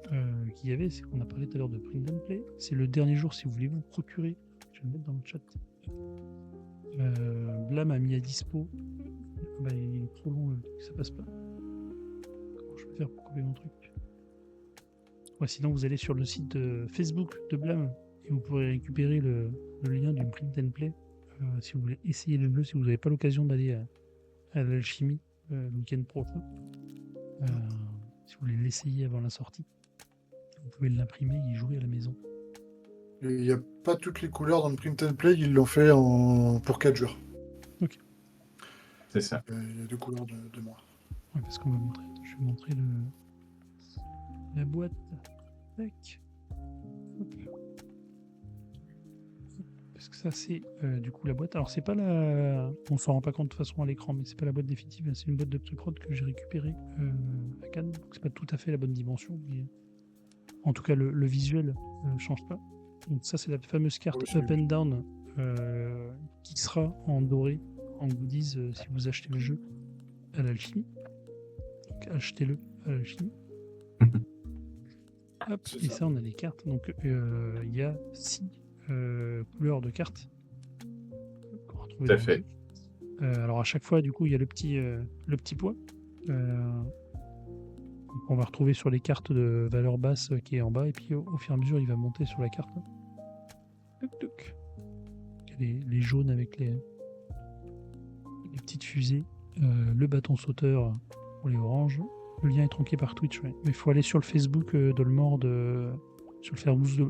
qu'il y avait, c'est qu'on a parlé tout à l'heure de Print and Play. C'est le dernier jour si vous voulez vous procurer. Je vais le mettre dans le chat. Blam a mis à dispo. Bah, il est trop long, ça passe pas. Comment je peux faire pour couper mon truc? Ouais, sinon, vous allez sur le site Facebook de Blam et vous pourrez récupérer le lien du Print and Play si vous voulez essayer le jeu, si vous n'avez pas l'occasion d'aller à l'Alchimie le week-end prochain. Si vous voulez l'essayer avant la sortie, vous pouvez l'imprimer et y jouer à la maison. Il n'y a pas toutes les couleurs dans le Print and Play, ils l'ont fait pour 4 joueurs. Ok. C'est ça. Il y a 2 couleurs de moins. Ouais, parce qu'on va montrer. Je vais montrer la boîte. Tac. Hop. Parce que ça, c'est du coup la boîte. Alors, c'est pas la. On s'en rend pas compte de toute façon à l'écran, mais c'est pas la boîte définitive. C'est une boîte de pré-prod que j'ai récupérée à Cannes. Donc, c'est pas tout à fait la bonne dimension. Mais en tout cas, le visuel ne change pas. Donc, ça, c'est la fameuse carte Oui, c'est Up and Down qui sera en doré, en goodies, si vous achetez le jeu à l'Alchimie. Donc, achetez-le à l'Alchimie. Hop, C'est et ça. ça, on a des cartes. Donc, il y a 6 couleurs de cartes qu'on va retrouver Tout à dans le fait. jeu. Alors, à chaque fois, du coup, il y a le petit poids qu'on va retrouver sur les cartes de valeur basse qui est en bas. Et puis, au fur et à mesure, il va monter sur la carte. Là. Tuc, tuc. Il y a les jaunes avec les petites fusées. Le bâton sauteur pour les oranges. Le lien est tronqué par Twitch, ouais. Mais il faut aller sur le Facebook d'Olmord, sur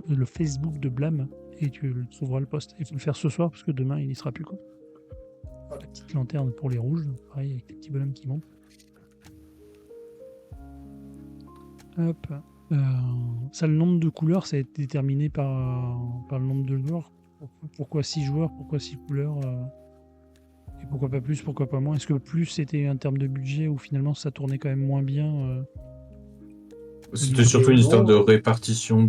le Facebook de Blam, et tu trouveras le post. Il faut le faire ce soir, parce que demain, il n'y sera plus, quoi. La petite lanterne pour les rouges, pareil, avec les petits bonhommes qui montent. Hop. Ça, le nombre de couleurs, ça a été déterminé par le nombre de joueurs. Pourquoi 6 joueurs? Pourquoi 6 couleurs et pourquoi pas plus, pourquoi pas moins? Est-ce que plus c'était un terme de budget ou finalement ça tournait quand même moins bien C'était surtout une histoire de répartition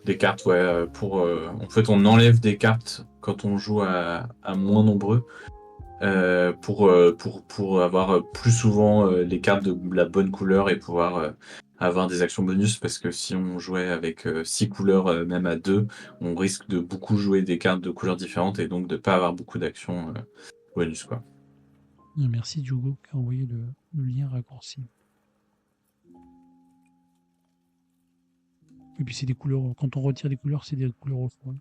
des cartes. Ouais, en fait, on enlève des cartes quand on joue à moins nombreux pour avoir plus souvent les cartes de la bonne couleur et pouvoir avoir des actions bonus. Parce que si on jouait avec 6 couleurs, même à 2, on risque de beaucoup jouer des cartes de couleurs différentes et donc de pas avoir beaucoup d'actions bonus, quoi. Merci Diogo qui a envoyé le lien raccourci. Et puis c'est des couleurs, quand on retire des couleurs, c'est des couleurs au fond.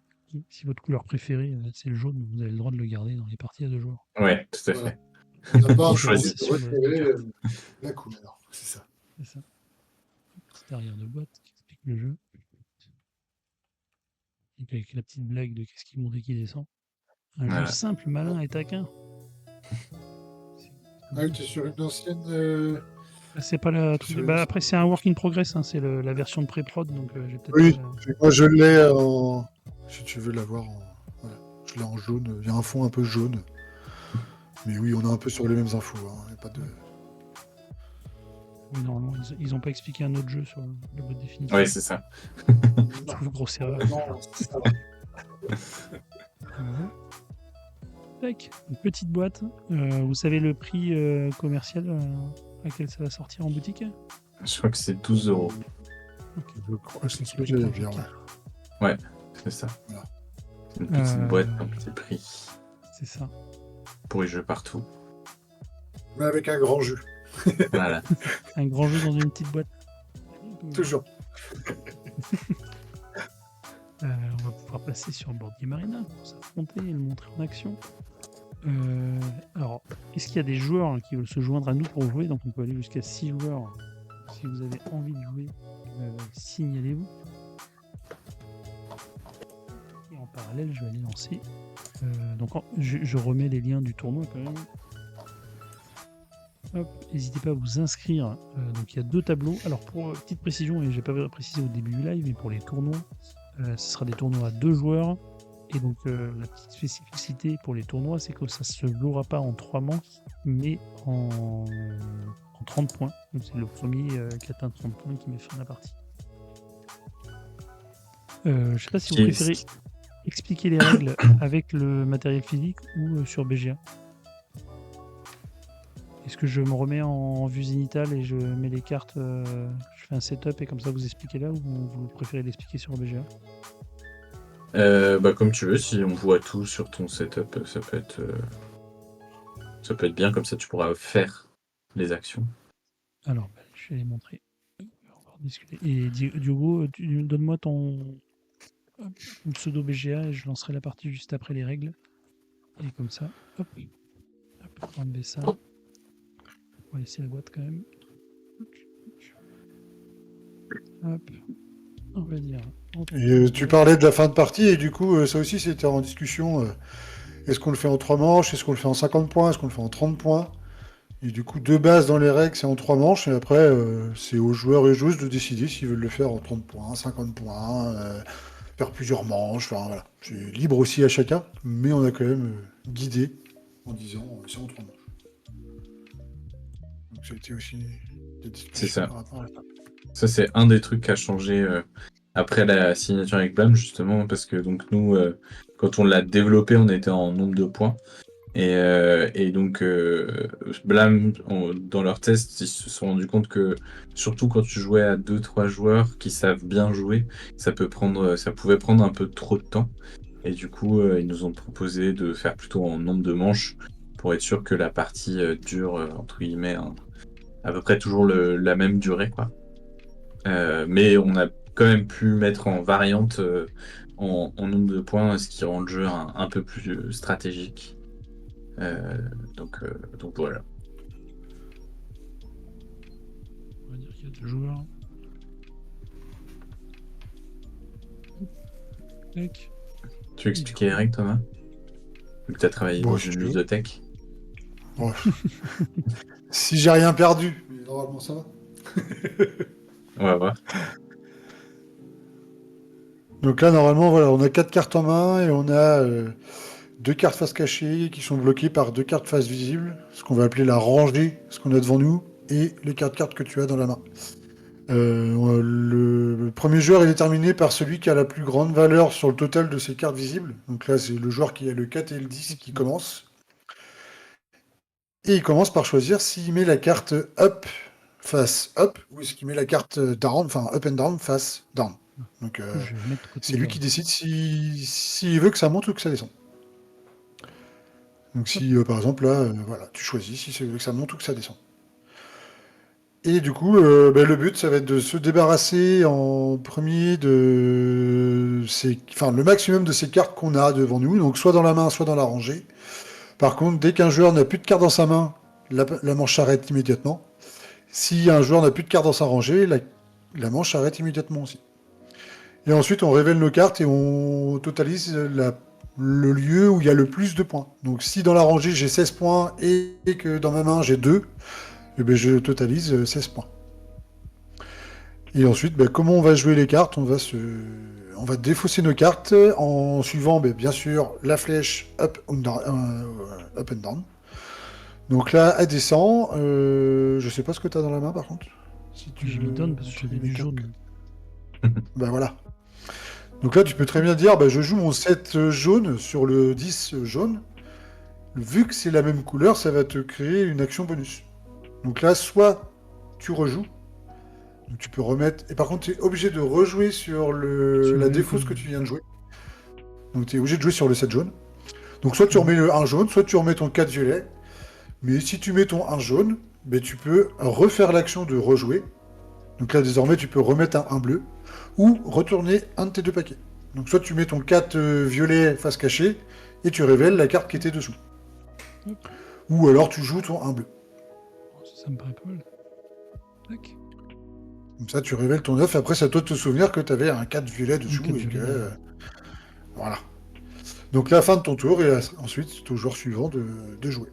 Si votre couleur préférée c'est le jaune, vous avez le droit de le garder dans les parties à 2 joueurs. Ouais, tout à Voilà. fait. On n'a pas On un choisit. de retirer la couleur, c'est ça. C'est ça. Petite arrière de boîte qui explique le jeu. Et avec la petite blague de qu'est-ce qui monte et qui descend. Un jeu Voilà. simple, malin et taquin. Ah oui, tu es sur une ancienne. C'est pas la. Après, c'est un work in progress, hein, c'est la version de pré-prod, donc j'ai peut-être. Oui, moi je l'ai en. Si tu veux l'avoir en. Voilà. Je l'ai en jaune. Il y a un fond un peu jaune. Mais oui, on est un peu sur les mêmes infos. Hein. Il y a pas de. Oui, normalement, ils n'ont pas expliqué un autre jeu sur le mode définitif. Oui, c'est ça. Grosse erreur. Non, c'est ça. Tac, une petite boîte. Vous savez le prix commercial à laquelle ça va sortir en boutique? Je crois que c'est 12 €. Ok. Je crois, c'est ce que j'allais dire. Ouais, c'est ça. Voilà. Une petite boîte, un petit prix. C'est ça. Pour y jouer partout. Mais avec un grand jus. Voilà. Un grand jeu dans une petite boîte. Toujours. On va pouvoir passer sur Board Game Arena pour s'affronter et le montrer en action. Alors, est-ce qu'il y a des joueurs qui veulent se joindre à nous pour jouer? Donc on peut aller jusqu'à 6 joueurs. Si vous avez envie de jouer, signalez-vous. Et en parallèle, je vais aller lancer. Donc je remets les liens du tournoi quand même. Hop, n'hésitez pas à vous inscrire. Donc il y a 2 tableaux. Alors pour petite précision, et j'ai pas précisé au début du live, mais pour les tournois, ce sera des tournois à 2 joueurs. Et donc la petite spécificité pour les tournois, c'est que ça se jouera pas en 3 manches, mais en 30 points. Donc c'est le premier qui atteint 30 points qui met fin à la partie. Je sais pas si vous préférez. expliquer les règles avec le matériel physique ou sur BGA? Est-ce que je me remets en vue zénitale et je mets les cartes, je fais un setup et comme ça vous expliquez là, ou vous préférez l'expliquer sur BGA? Comme tu veux, si on voit tout sur ton setup, ça peut être bien, comme ça tu pourras faire les actions. Alors, je vais les montrer. On va en discuter. Et Diogo, donne-moi ton pseudo BGA et je lancerai la partie juste après les règles. Et comme ça, hop, on va enlever ça. On va laisser la boîte quand même. Hop, on va dire. Et tu parlais de la fin de partie, et du coup, ça aussi, c'était en discussion. Est-ce qu'on le fait en 3 manches? Est-ce qu'on le fait en 50 points? Est-ce qu'on le fait en 30 points? Et du coup, de base, dans les règles, c'est en 3 manches, et après, c'est aux joueurs et joueuses de décider s'ils veulent le faire en 30 points, 50 points, faire plusieurs manches, enfin voilà. C'est libre aussi à chacun, mais on a quand même guidé en disant c'est en 3 manches. Donc c'était aussi des discussions C'est ça. par rapport à ça. Ça, c'est un des trucs qui a changé après la signature avec Blam, justement, parce que donc nous, quand on l'a développé, on était en nombre de points. Et donc, Blam, dans leur test, ils se sont rendus compte que, surtout quand tu jouais à 2-3 joueurs qui savent bien jouer, ça pouvait prendre un peu trop de temps. Et du coup, ils nous ont proposé de faire plutôt en nombre de manches pour être sûr que la partie dure, entre guillemets, à peu près toujours la même durée, quoi. Mais on a quand même pu mettre en variante en nombre de points, ce qui rend le jeu un peu plus stratégique. Donc voilà. On va dire qu'il y a 2 joueurs. Tac. Tu veux expliquer les règles, Thomas? Vu que tu as travaillé Bon, dans si une tu veux. ludothèque. Ouais. Si j'ai rien perdu, mais normalement ça va. On va voir. Donc là, normalement, voilà, on a 4 cartes en main et on a 2 cartes face cachée qui sont bloquées par 2 cartes face visibles, ce qu'on va appeler la rangée, ce qu'on a devant nous, et les 4 cartes que tu as dans la main. Le premier joueur est déterminé par celui qui a la plus grande valeur sur le total de ces cartes visibles. Donc là, c'est le joueur qui a le 4 et le 10 qui commence. Et il commence par choisir s'il met la carte up face up ou est-ce qu'il met la carte down, enfin up and down face down. Donc Je vais mettre côté c'est lui down. qui décide s'il veut que ça monte ou que ça descende. Donc si par exemple là, voilà, tu choisis si tu veux que ça monte ou que ça descende. Et du coup, le but, ça va être de se débarrasser en premier le maximum de ces cartes qu'on a devant nous, donc soit dans la main, soit dans la rangée. Par contre, dès qu'un joueur n'a plus de cartes dans sa main, la manche s'arrête immédiatement. Si un joueur n'a plus de cartes dans sa rangée, la manche s'arrête immédiatement aussi. Et ensuite, on révèle nos cartes et on totalise le lieu où il y a le plus de points. Donc si dans la rangée j'ai 16 points et que dans ma main j'ai 2, eh ben, je totalise 16 points. Et ensuite, comment on va jouer les cartes? On va défausser nos cartes en suivant, bien sûr, la flèche up and down. Donc là, elle descend. Je sais pas ce que tu as dans la main, par contre. Si tu J'ai mis veux down parce que montrer j'avais les du cartes. jaune. Voilà. Donc là, tu peux très bien dire, je joue mon 7 jaune sur le 10 jaune. Vu que c'est la même couleur, ça va te créer une action bonus. Donc là, soit tu rejoues, donc tu peux remettre... Et par contre, tu es obligé de rejouer sur la défausse que tu viens de jouer. Donc tu es obligé de jouer sur le 7 jaune. Donc soit tu remets le 1 jaune, soit tu remets ton 4 violet. Mais si tu mets ton 1 jaune, tu peux refaire l'action de rejouer. Donc là, désormais, tu peux remettre un 1 bleu. Ou retourner un de tes 2 paquets. Donc soit tu mets ton 4 violet face cachée, et tu révèles la carte qui était dessous. Ou alors tu joues ton 1 bleu. Ça me paraît pas mal. Tac. Comme ça, tu révèles ton 9. Après, c'est à toi de te souvenir que tu avais un 4 violet dessous. Et que... voilà. Donc, la fin de ton tour, et ensuite, c'est au joueur suivant de jouer.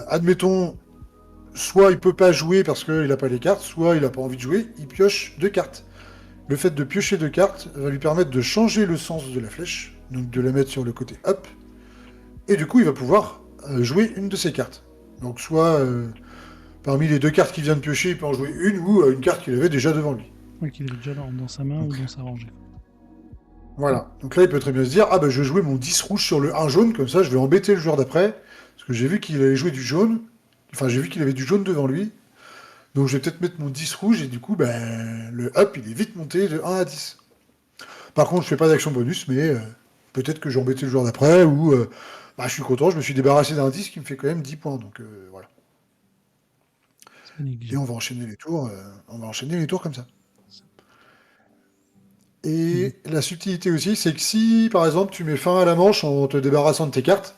Admettons, soit il peut pas jouer parce qu'il n'a pas les cartes, soit il n'a pas envie de jouer, il pioche 2 cartes. Le fait de piocher 2 cartes va lui permettre de changer le sens de la flèche, donc de la mettre sur le côté up, et du coup, il va pouvoir jouer une de ses cartes. Donc, soit... parmi les 2 cartes qu'il vient de piocher, il peut en jouer une ou une carte qu'il avait déjà devant lui. Oui, qu'il avait déjà dans sa main ou dans sa rangée. Voilà. Donc là, il peut très bien se dire, ah ben je vais jouer mon 10 rouge sur le 1 jaune, comme ça je vais embêter le joueur d'après, parce que j'ai vu qu'il allait jouer du jaune, enfin j'ai vu qu'il avait du jaune devant lui, donc je vais peut-être mettre mon 10 rouge, et du coup, ben, le up, il est vite monté de 1 à 10. Par contre, je fais pas d'action bonus, mais peut-être que j'ai embêté le joueur d'après, ou bah, je suis content, je me suis débarrassé d'un 10 qui me fait quand même 10 points, donc voilà. C'est pas Et négligeable. on va enchaîner les tours, comme ça. Mhm. Et la subtilité aussi, c'est que si, par exemple, tu mets fin à la manche en te débarrassant de tes cartes,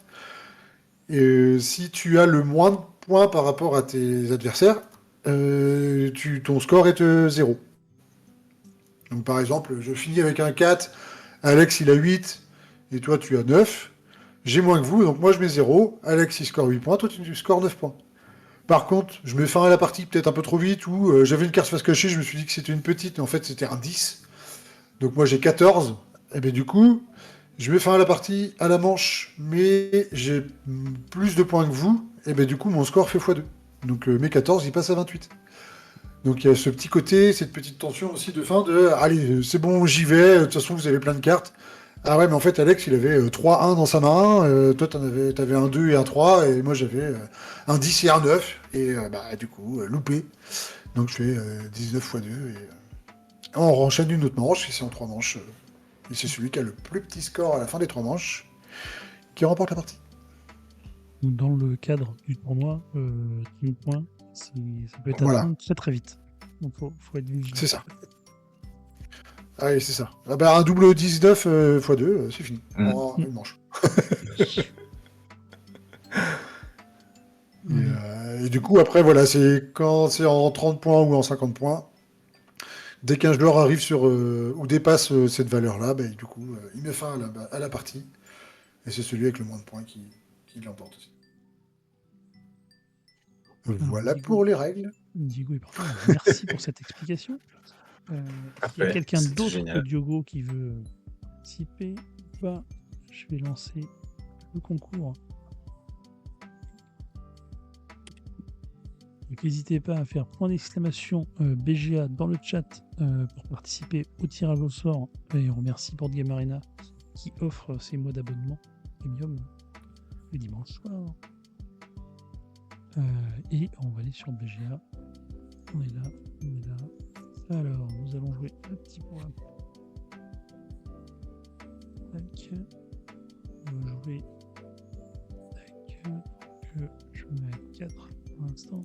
et si tu as le moins de points par rapport à tes adversaires, ton score est 0. Donc par exemple, je finis avec un 4, Alex il a 8, et toi tu as 9. J'ai moins que vous, donc moi je mets 0. Alex il score 8 points, toi tu scores 9 points. Par contre, je mets fin à la partie peut-être un peu trop vite, ou j'avais une carte face cachée, je me suis dit que c'était une petite, mais en fait c'était un 10. Donc moi j'ai 14. Et bien du coup, je mets fin à la partie, à la manche, mais j'ai plus de points que vous, et bien du coup mon score fait x2. Donc mes 14, ils passent à 28. Donc il y a ce petit côté, cette petite tension aussi de fin de allez, c'est bon, j'y vais, de toute façon vous avez plein de cartes. Ah ouais, mais en fait Alex il avait 3-1 dans sa main, toi t'avais un 2 et un 3, et moi j'avais un 10 et un 9, et bah du coup, loupé. Donc je fais 19 x 2, et on enchaîne une autre manche, et c'est en 3 manches. Et c'est celui qui a le plus petit score à la fin des 3 manches qui remporte la partie. Ou dans le cadre du tournoi, 30 points, ça peut être Voilà, atteint très très vite. Donc faut être vigilant. c'est ça. Allez, c'est ça. Ah bah, un double 19 x 2, c'est fini. Mm. En Mm. une manche. Allez. Et du coup, après, voilà, c'est quand c'est en 30 points ou en 50 points. Dès qu'un joueur arrive sur ou dépasse cette valeur-là, bah, du coup, il met fin à la partie. Et c'est celui avec le moins de points qui l'emporte aussi. Alors, Voilà pour les règles. Diego est parti. Alors, merci pour cette explication. Est-ce qu'il y a Parfait, quelqu'un c'était d'autre que génial. Diogo qui veut participer ou pas? Je vais lancer le concours. Donc n'hésitez pas à faire point d'exclamation BGA dans le chat pour participer au tirage au sort. Et on remercie Board Game Arena qui offre ces mois d'abonnement premium le dimanche soir. Et on va aller sur BGA. On est là, on est là. Alors, nous allons jouer un petit point. Tac. On va jouer. Tac. Que je mets à 4 pour l'instant.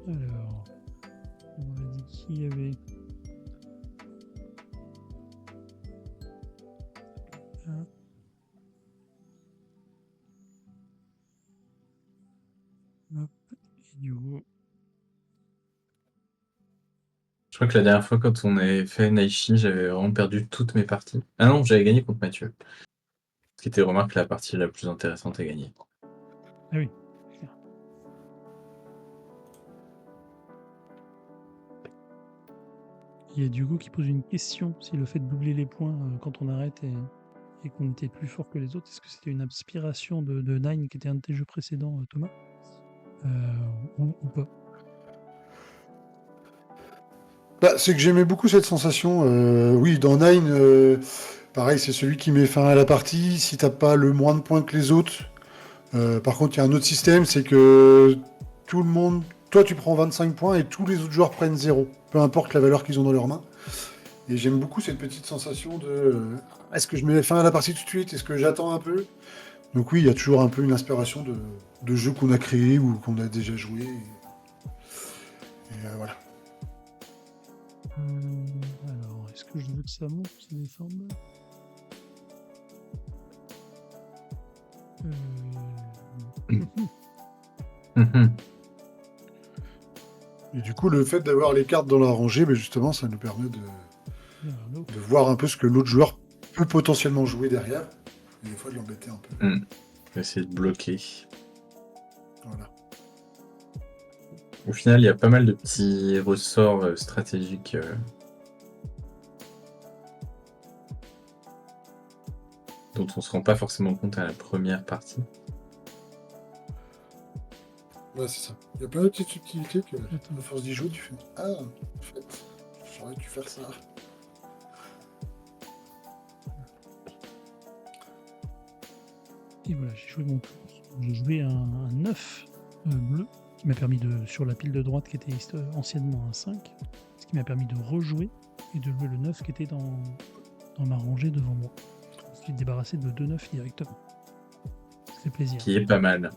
Alors, on m'a dit qu'il y avait. Un. Hop. Et du coup. Je crois que la dernière fois, quand on avait fait Naishi, j'avais vraiment perdu toutes mes parties. Ah non, j'avais gagné contre Mathieu. Ce qui était, remarque, la partie la plus intéressante à gagner. Ah oui. Il y a Diogo qui pose une question. Si le fait de doubler les points quand on arrête et qu'on était plus fort que les autres, est-ce que c'était une inspiration de Nine qui était un de tes jeux précédents, Thomas ou pas? Bah, c'est que j'aimais beaucoup cette sensation. Oui, dans Nine, pareil, c'est celui qui met fin à la partie. Si t'as pas le moins de points que les autres. Par contre, il y a un autre système, c'est que tout le monde. Toi, tu prends 25 points et tous les autres joueurs prennent 0. Peu importe la valeur qu'ils ont dans leurs mains. Et j'aime beaucoup cette petite sensation de est-ce que je mets fin à la partie tout de suite? Est-ce que j'attends un peu? Donc, oui, il y a toujours un peu une inspiration de jeux qu'on a créés ou qu'on a déjà joués. Et voilà. Alors, est-ce que je veux que ça monte, que ça descende? Et du coup, le fait d'avoir les cartes dans la rangée, ben justement, ça nous permet de voir un peu ce que l'autre joueur peut potentiellement jouer derrière. Et des fois, de l'embêter un peu. Je vais essayer de bloquer. Voilà. Au final, il y a pas mal de petits ressorts stratégiques dont on se rend pas forcément compte à la première partie. Ouais, c'est ça. Il y a plein de petites subtilités que, à force d'y jouer, tu fais ah, en fait, j'aurais dû faire ça. Et voilà, j'ai joué mon tour. J'ai joué un 9 bleu qui m'a permis de, sur la pile de droite qui était anciennement un 5, ce qui m'a permis de rejouer et de jouer le 9 qui était dans ma rangée devant moi. Je me suis débarrassé de 2 9 directement. Ça fait plaisir. Qui est pas mal.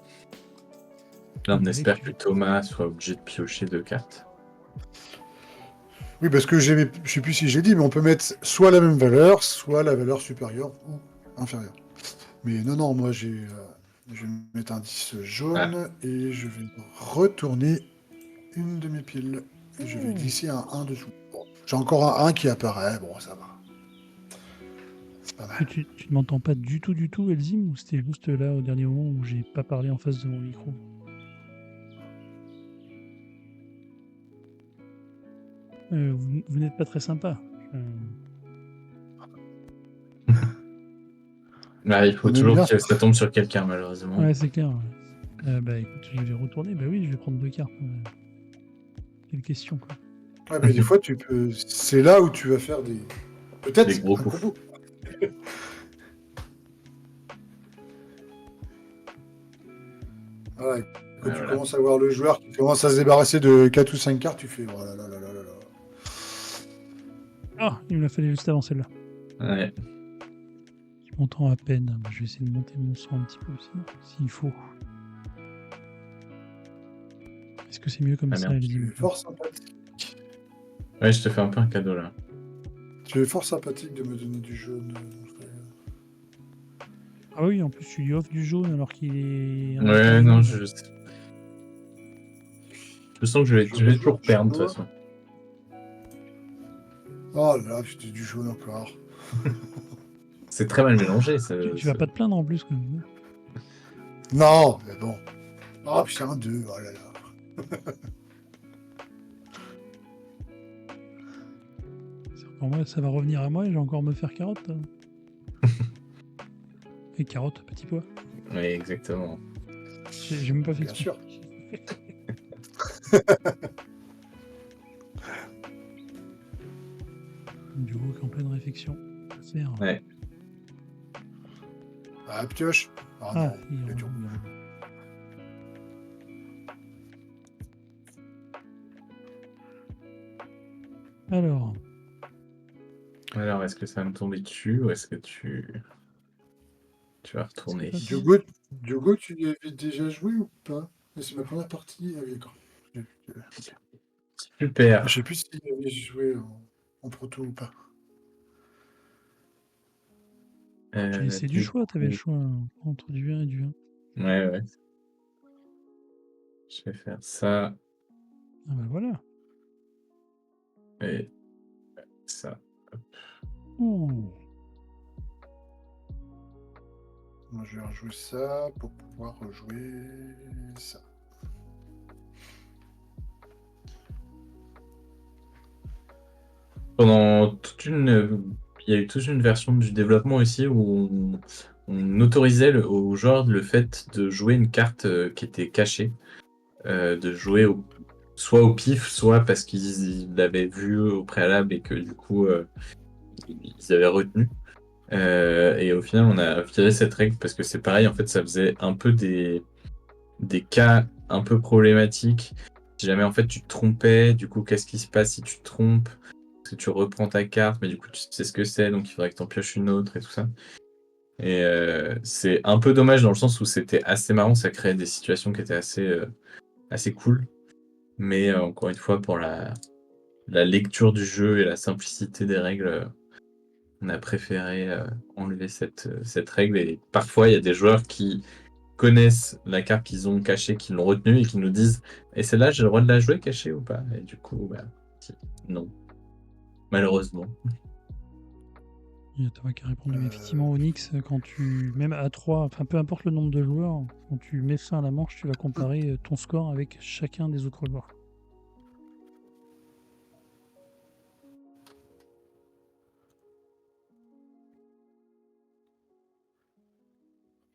Là, on Mais espère tu- que Thomas soit obligé de piocher 2 cartes. Oui, parce que je sais plus si j'ai dit, mais on peut mettre soit la même valeur, soit la valeur supérieure ou inférieure. Mais non, moi je vais mettre un 10 jaune et je vais retourner une de mes piles. Et je vais glisser un 1 dessous. Bon, j'ai encore un 1 qui apparaît, bon ça va. C'est pas mal. Tu ne m'entends pas du tout, Elzim, ou c'était juste là au dernier moment où j'ai pas parlé en face de mon micro? Vous n'êtes pas très sympa. Là, il faut On aime toujours bien que ça. ça tombe sur quelqu'un, malheureusement. Ouais, c'est clair. Ouais. Bah écoute, je vais retourner. Bah oui, je vais prendre 2 cartes. Quelle question, quoi. Ouais, mais des fois, tu peux. C'est là où tu vas faire des. Des Peut-être gros un coups. combo. Voilà. Quand tu Voilà. commences à voir le joueur qui commence à se débarrasser de 4 ou 5 cartes, tu fais oh là là là là là là. Ah, il me l'a fallu juste avant celle-là. Ouais. Je m'entends à peine. Bah, je vais essayer de monter mon son un petit peu aussi, s'il faut. Est-ce que c'est mieux comme Ah, ça, merde. Tu Elzim? es fort sympathique. Ouais, je te fais un peu un cadeau là. Tu es fort sympathique de me donner du jaune. mon frère. Ah oui, en plus, tu lui offres du jaune alors qu'il est en Ouais, non, jaune. je sens que je vais toujours perdre de toute façon. Oh là là, c'était du jaune encore. C'est très mal mélangé. Tu vas pas te plaindre en plus, quand même. Non, mais bon. Oh putain, un 2, oh là là. Pour moi, ça va revenir à moi et je vais encore me faire carotte. Et carotte, petit pois. Oui, exactement. J'ai même pas fait Bien exprès. sûr. Du coup, en pleine réflexion. Faire. Ouais. Ah, pioche. Oh Ah, non, il est dur. Alors, Alors, est-ce que ça va me tomber dessus ou est-ce que tu vas retourner? c'est Diogo, tu y avais déjà joué ou pas? C'est ma première partie. Ah oui, d'accord. Super. Je sais plus s'il avait joué en proto ou pas. j'ai laissé du choix. T'avais le choix entre du 1 et du 1. Ouais, ouais. Je vais faire ça Ah bah voilà. et ça. Ouh. Moi, je vais rejouer ça pour pouvoir rejouer ça. Il y a eu toute une version du développement aussi où on autorisait aux joueurs le fait de jouer une carte qui était cachée, de jouer soit au pif, soit parce qu'ils l'avaient vu au préalable et que du coup ils avaient retenu. Et au final, on a viré cette règle parce que c'est pareil, en fait, ça faisait un peu des cas un peu problématiques. Si jamais en fait tu te trompais, du coup, qu'est-ce qui se passe si tu te trompes? Parce que tu reprends ta carte, mais du coup, tu sais ce que c'est, donc il faudrait que tu en pioches une autre et tout ça. Et c'est un peu dommage dans le sens où c'était assez marrant, ça créait des situations qui étaient assez cool. Mais encore une fois, pour la lecture du jeu et la simplicité des règles, on a préféré enlever cette règle. Et parfois, il y a des joueurs qui connaissent la carte qu'ils ont cachée, qui l'ont retenue et qui nous disent et celle-là, j'ai le droit de la jouer cachée ou pas? Et du coup, bah, non. Malheureusement. Il y a toi qui a répondu. Mais effectivement, Onyx, quand tu. Même à 3, enfin peu importe le nombre de joueurs, quand tu mets fin à la manche, tu vas comparer ton score avec chacun des autres joueurs.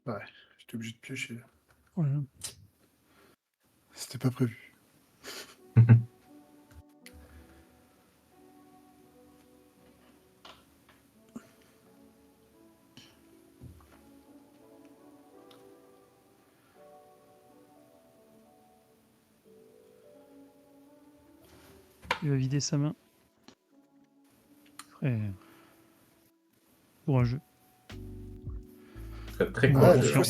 Ouais, j'étais obligé de piocher. Voilà. C'était pas prévu. Il va vider sa main. Très courageux. Très Ouais, courageux.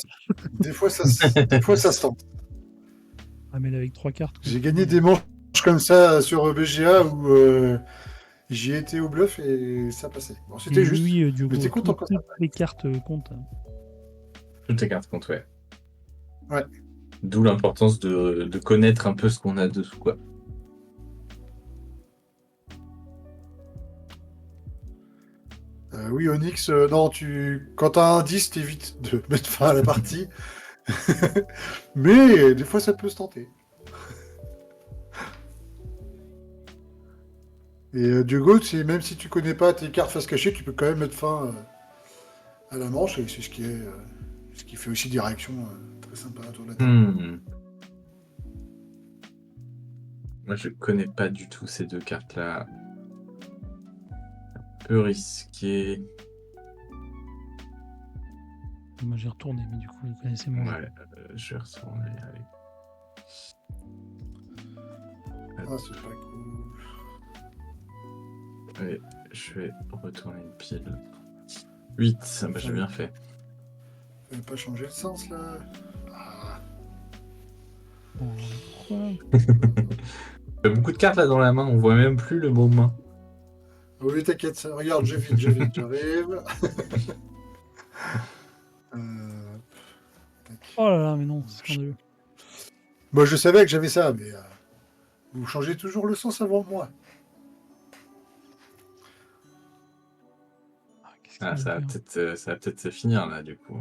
des fois, ça se tente. Ah, mais là, avec 3 cartes. J'ai gagné des manches comme ça sur BGA où j'y étais au bluff et ça passait. Bon, c'était Et juste. oui, Diogo, Mais t'es content quand ça toutes les cartes comptent. Toutes les cartes comptent, ouais. Ouais. D'où l'importance de connaître un peu ce qu'on a dessous, quoi. Oui, Onyx, non, quand t'as un 10, t'évites de mettre fin à la partie. Mais des fois, ça peut se tenter. Et Diogo, même si tu connais pas tes cartes face cachée, tu peux quand même mettre fin à la manche. Et c'est ce qui fait aussi des réactions très sympas autour de la table. Moi, je connais pas du tout ces deux cartes-là. Un peu risqué. Moi, j'ai retourné, mais du coup, vous connaissez mon jeu. Ouais, je vais retourner. Allez. Ah, c'est pas cool. Allez, je vais retourner une pile. 8, bah, j'ai bien fait. Fallait pas changer le sens, là. Ah. Bon, pourquoi Il y a beaucoup de cartes là dans la main, on voit même plus le mot main. Oui, t'inquiète, ça. Regarde, je vide, j'arrive. Oh là là, mais non, c'est scandaleux. Moi, je savais que j'avais ça, mais vous changez toujours le sens avant moi. Qu'est-ce qu'il Ah, va ça va faire peut-être se finir là, du coup.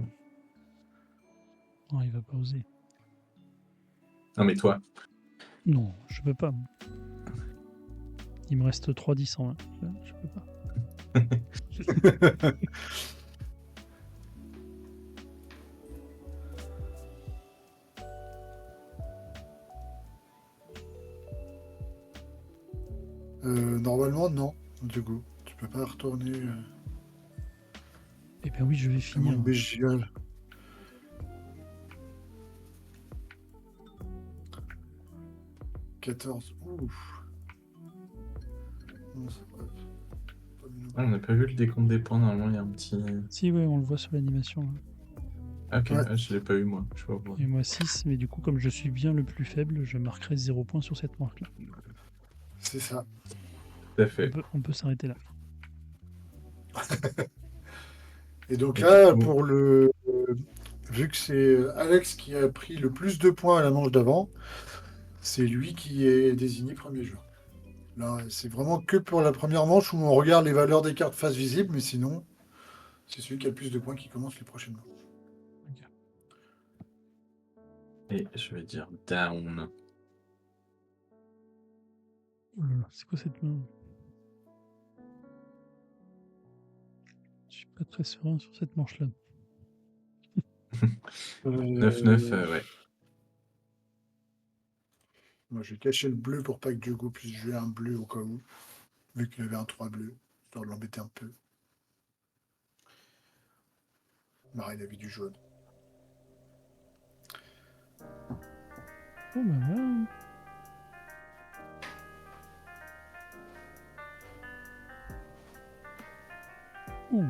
Non, il va pas oser. Non, mais toi. Non, je peux pas. Il me reste 3-10 en main. Je peux pas. Normalement, non, du coup. Tu peux pas retourner Eh bien oui, je vais à finir. mon BGL. « 14. Ouf. Non, ça va. Ah, on n'a pas vu le décompte des points, normalement il y a un petit. Si, ouais, on le voit sur l'animation. Là. Ah, ok, Ouais. ah, je l'ai pas eu moi. Je sais pas pourquoi. Et moi 6, mais du coup, comme je suis bien le plus faible, je marquerai 0 points sur cette marque-là. C'est ça. Tout à fait. On peut s'arrêter là. Et donc Et là, du coup- pour le. Vu que c'est Alex qui a pris le plus de points à la manche d'avant, c'est lui qui est désigné premier joueur. Là, c'est vraiment que pour la première manche où on regarde les valeurs des cartes face visible, mais sinon, c'est celui qui a le plus de points qui commence les prochaines manches. Et je vais dire down. Oh là là, c'est quoi cette main? Je suis pas très serein sur cette manche-là. 9-9, ouais. Moi, je vais cacher le bleu pour pas que Diogo puisse jouer un bleu au cas où, vu qu'il avait un 3 bleu, histoire de l'embêter un peu. Marie, il avait du jaune. Oh bah voilà. Ouh.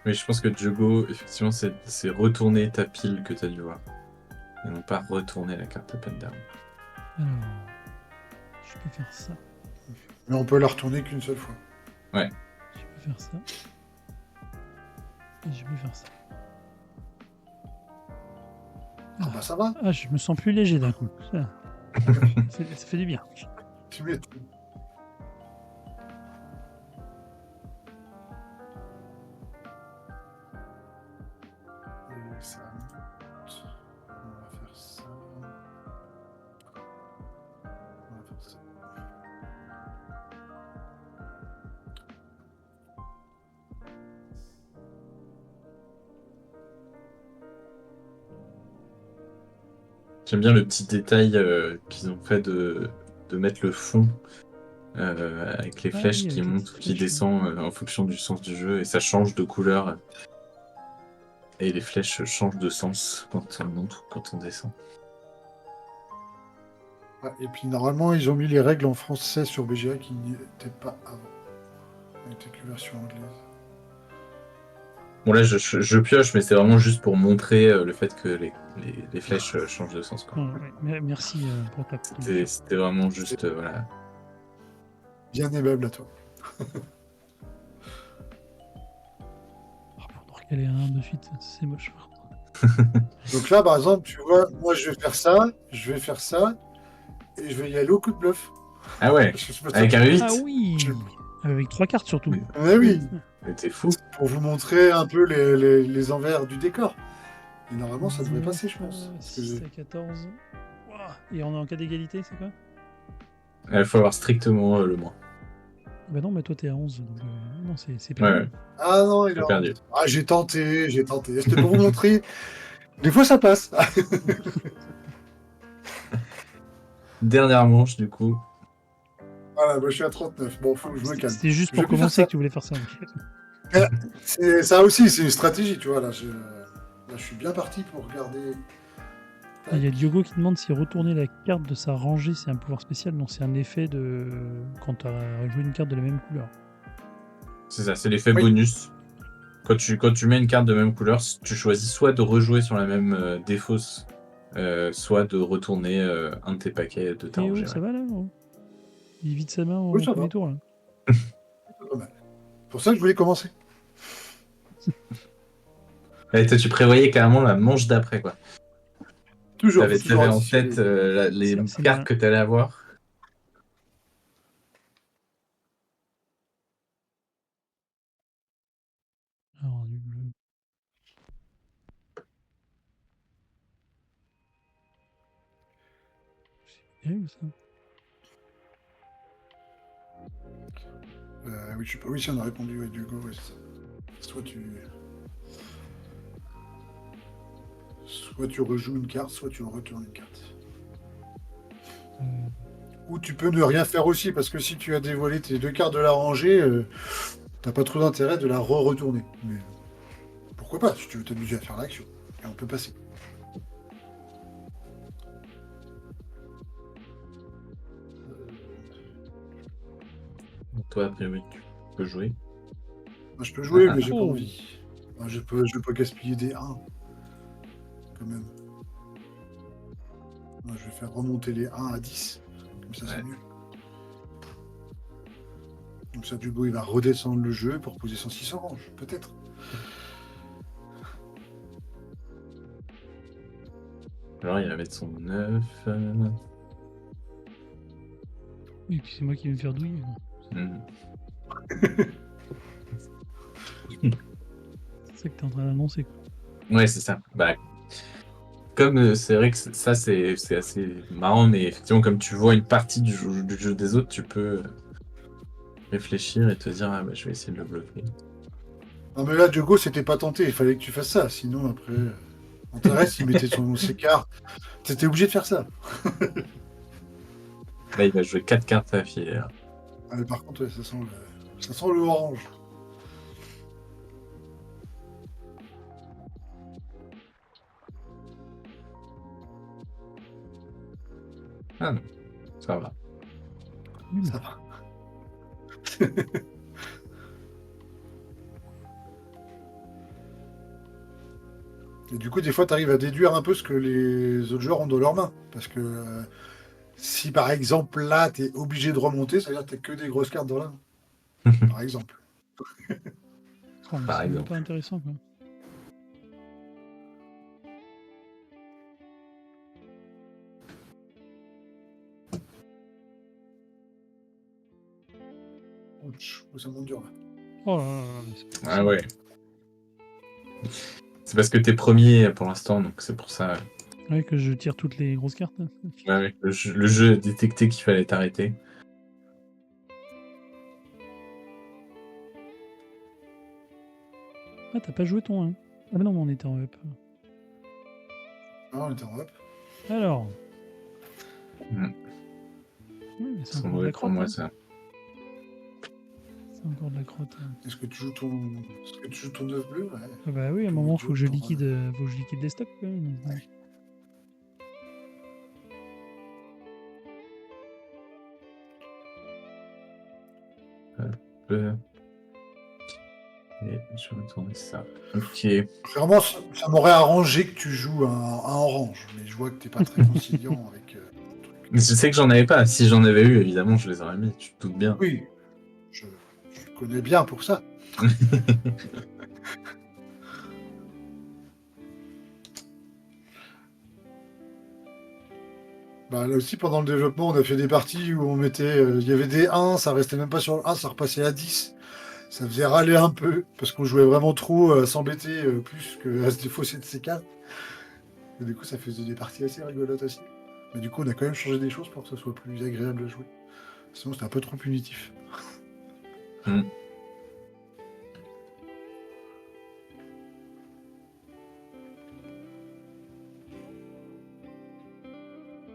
Mais je pense que Diogo, effectivement, c'est retourner ta pile que tu as dû voir. Et non pas retourner la carte open down. Alors, je peux faire ça. Mais on peut la retourner qu'une seule fois. Ouais. Je peux faire ça. Et je peux faire ça. Ah bah ça va. Ah, je me sens plus léger d'un coup. Ça fait du bien. Tu m'étonnes. Et ça monte. On va faire ça. On va faire ça. J'aime bien le petit détail qu'ils ont fait de mettre le fond avec les Ah flèches oui, qui avec les montent petites ou qui flèches, descendent en fonction du sens du jeu et ça change de couleur. Et les flèches changent de sens quand on monte ou quand on descend. Ouais, et puis normalement, ils ont mis les règles en français sur BGA qui n'étaient pas avant. Elles n'étaient que version anglaise. Bon, là, je pioche, mais c'est vraiment juste pour montrer le fait que les flèches changent de sens, quoi. Ouais, merci pour ta contribution. C'était vraiment juste, voilà. Bien aimable à toi. Pour nous recaler un de suite, c'est moche. Donc là, par exemple, tu vois, moi, je vais faire ça, et je vais y aller au coup de bluff. Ah ouais, Parce que c'est pas avec ça. un 8. Ah oui, avec 3 cartes surtout. Mais- Mais oui, Mais t'es fou. pour vous montrer un peu les envers du décor. Et normalement, ça devrait 19, passer, je pense. Parce que 6 à 14. Ouah, et on est en cas d'égalité, c'est quoi? Il faut avoir strictement le moins. Bah non, mais toi t'es à 11, donc non, c'est Ouais, perdu. ouais, Ah non, il j'ai a perdu. Ah, j'ai tenté. C'était pour vous montrer. Des fois, ça passe. Dernière manche, du coup. Voilà, moi, je suis à 39. Bon, faut que je me calme. C'était juste Je vais pour plus faire commencer ça. que tu voulais faire ça. Ça aussi, c'est une stratégie, tu vois. Là, je suis bien parti pour regarder. Il y a Diogo qui demande si retourner la carte de sa rangée, c'est un pouvoir spécial. Non, c'est un effet de quand tu as joué une carte de la même couleur. C'est ça, c'est l'effet Oui. bonus. Quand tu mets une carte de même couleur, tu choisis soit de rejouer sur la même défausse, soit de retourner un de tes paquets de ta Et rangée. oh, ça va là oh. Il vide sa main Oui, au ça premier va. tour là. C'est pas mal. C'est pour ça que je voulais commencer. Ouais, toi, tu prévoyais carrément la manche d'après, quoi. Toujours, faut T'avais toujours en tête anticiper. les C'est cartes malin. que t'allais avoir. Alors, du bleu. C'est terrible ça. Oui, je sais pas. Oui, si on a répondu, ouais, Hugo, ouais, c'est ça. Soit tu rejoues une carte, soit tu retournes une carte. Ou tu peux ne rien faire aussi, parce que si tu as dévoilé tes 2 cartes de la rangée, t'as pas trop d'intérêt de la re-retourner. Mais pourquoi pas, si tu veux t'amuser à faire l'action. Et on peut passer. Donc, toi, a priori, tu peux jouer. Moi, je peux jouer, Ah, mais j'ai pas oh. envie. Moi, je peux gaspiller des 1. Quand même. Moi, je vais faire remonter les 1 à 10. Comme ça, c'est Ouais. mieux. Comme ça, Hugo, il va redescendre le jeu pour poser son 6 orange. Peut-être. Alors, il va mettre son 9. Oui, puis c'est moi qui vais me faire douiller. C'est ça que t'es en train d'annoncer. Ouais, c'est ça. Bah, comme c'est vrai que ça, c'est assez marrant, mais effectivement, comme tu vois une partie du jeu des autres, tu peux réfléchir et te dire, ah bah, je vais essayer de le bloquer. Non, mais là, Diogo, c'était pas tenté. Il fallait que tu fasses ça. Sinon, après, Antares, il mettait ses cartes. T'étais obligé de faire ça. Là, il va jouer 4 cartes à filer. Là. Ah, mais par contre, ouais, ça sent le orange. Ah non, ça va. Ça va. Et du coup, des fois, tu arrives à déduire un peu ce que les autres joueurs ont dans leurs mains. Parce que si par exemple là, tu es obligé de remonter, ça veut dire que tu que des grosses cartes dans la main. Par exemple. Oh, mais Par c'est même exemple. pas intéressant quoi. Ouch, ça monte dur là. Oh là là là, mais c'est pas Ah possible. ouais. C'est parce que t'es premier pour l'instant, donc c'est pour ça. Ouais, que je tire toutes les grosses cartes. Ouais. Le jeu a détecté qu'il fallait t'arrêter. Ah, t'as pas joué ton 1. Ah, mais non, mais on était en up. Ah, on était en up. Alors. Mm. Oui, mais c'est C'est encore de mauvais la pour crotte. moi, Hein. ça. C'est encore de la crotte. Hein. Est-ce que tu joues ton œuf bleu? Ouais. Ah bah oui, à un Ton moment, jaune, faut que je ton liquide les stocks. Quand même. Ouais. Et je vais retourner ça. Ok. Clairement, ça m'aurait arrangé que tu joues un orange, mais je vois que t'es pas très conciliant avec ton truc. Mais je sais que j'en avais pas. Si j'en avais eu, évidemment, je les aurais mis. Tu te doutes bien. Oui, je connais bien pour ça. Bah, là aussi, pendant le développement, on a fait des parties où on mettait. Il y avait des 1, ça restait même pas sur le 1, ça repassait à 10. Ça faisait râler un peu, parce qu'on jouait vraiment trop à s'embêter plus qu'à se défausser de ses cartes. Et du coup, ça faisait des parties assez rigolotes aussi. Mais du coup, on a quand même changé des choses pour que ce soit plus agréable à jouer. Sinon, c'était un peu trop punitif. Mm.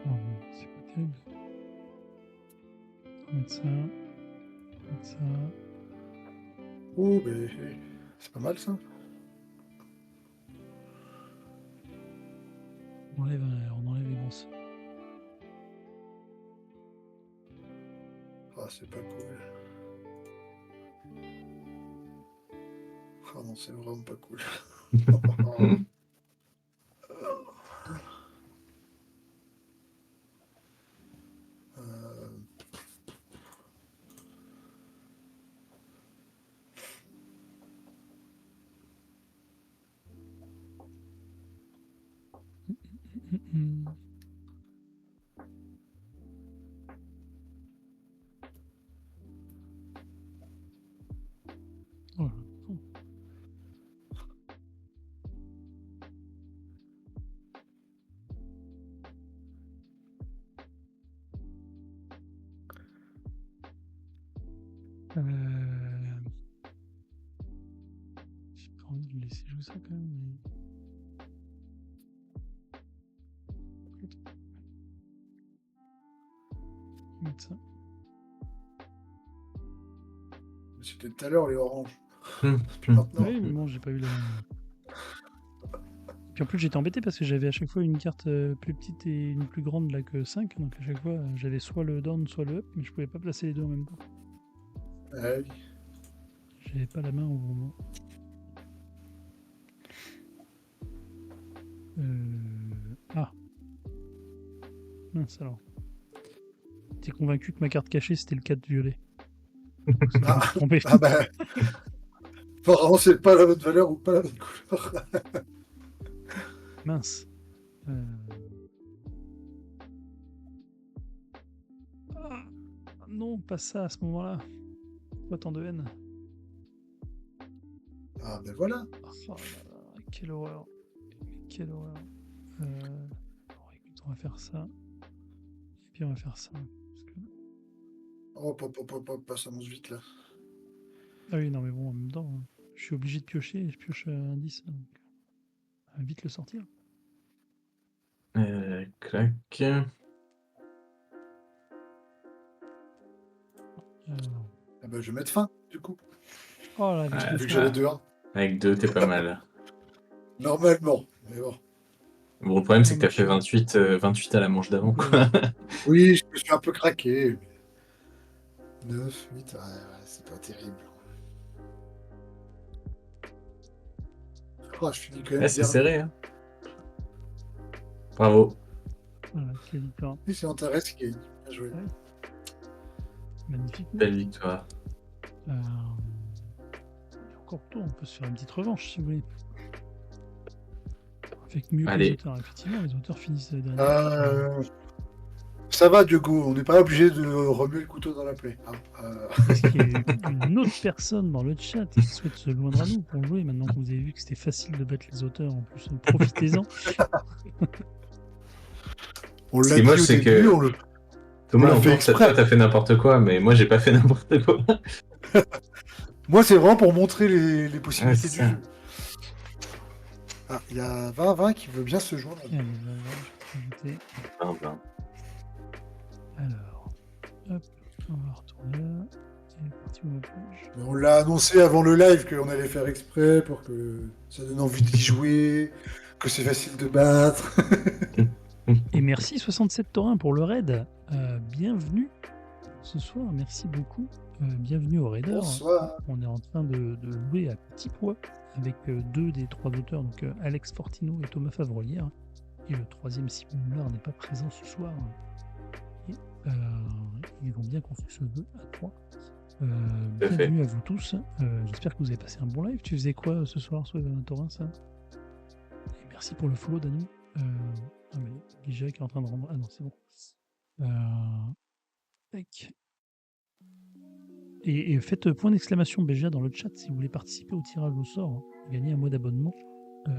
Oh, c'est pas terrible. On va mettre ça. On va mettre ça. Oh, mais c'est pas mal ça. On enlève les grosses. Ah, c'est pas cool. Ah non, c'est vraiment pas cool. Oh, oh. J'ai pas envie de le laisser jouer ça quand même. Mais... mettre ça. C'était tout à l'heure les oranges. Maintenant. Oui, mais bon, j'ai pas eu la. Puis en plus, j'étais embêté parce que j'avais à chaque fois une carte plus petite et une plus grande là que 5. Donc à chaque fois, j'avais soit le down, soit le up, mais je pouvais pas placer les deux en même temps. Ah oui. J'avais pas la main au moment. Ah. Mince alors. T'es convaincu que ma carte cachée c'était le 4 violet. Ah, Trompé. ah bah. Apparemment, c'est pas la bonne valeur ou pas la bonne couleur. Mince. Ah, non, pas ça à ce moment-là. Pas tant de haine. Ah ben voilà. Oh là là, quelle horreur. Quelle horreur. Bon, écoute, on va faire ça. Et puis on va faire ça. Parce que... Hop, ça monte vite là. Ah oui, non, mais bon, en même temps, je suis obligé de piocher et je pioche un 10. Donc... vite le sortir. Clac. Ah ben, je vais mettre fin du coup. Oh là, Ouais, Vu que j'avais 2-1. Avec 2, t'es pas mal. Normalement, mais bon. Bon, le problème, c'est Non, que t'as mais fait 28 à la manche d'avant. Oui, je me suis un peu craqué. 9, 8, ouais, c'est pas terrible. Oh, je finis quand même C'est dernier. serré, hein. Bravo. Voilà, quelle victoire. Oui, c'est Antares qui gagne. Bien joué. Ouais. Magnifique. Belle victoire. Il y a encore tôt, on peut se faire une petite revanche si vous voulez. Avec mieux que Allez. les auteurs. Effectivement, les auteurs finissent dernier. Ça va, Diogo, on n'est pas obligé de remuer le couteau dans la plaie. Est-ce qu'il y a une autre personne dans le chat qui souhaite se joindre à nous pour jouer maintenant que vous avez vu que c'était facile de battre les auteurs en plus, profitez-en. On l'a Ce qui est dit moche, au c'est début, que- on le... Thomas, l'a fait encore, exprès. toi, t'as fait n'importe quoi, mais moi, j'ai pas fait n'importe quoi. Moi, c'est vraiment pour montrer les possibilités c'est du ça. jeu. Ah, il y a 20-20 qui veut bien se joindre. Allez, là, je vais ajouter. Alors, hop, on va retourner là. Et parti au page. Mais on l'a annoncé avant le live qu'on allait faire exprès pour que ça donne envie d'y jouer, que c'est facile de battre. Et merci 67 Taurin pour le raid. Bienvenue ce soir, merci beaucoup. Bienvenue au Raider. Bonsoir. On est en train de jouer à petit pois avec deux des trois auteurs, donc Alex Fortino et Thomas Favrolière. Et le troisième, Simon Moulard, n'est pas présent ce soir. Et, ils ont bien conçu ce jeu à trois. Tout à fait. Bienvenue à vous tous. J'espère que vous avez passé un bon live. Tu faisais quoi ce soir, Thorin, ça? Et merci pour le follow, Dani. Ah, mais Guija qui est en train de rendre. Ah non, c'est bon. Tac. Et faites point d'exclamation BGA dans le chat si vous voulez participer au tirage au sort. Hein. Gagner un mois d'abonnement.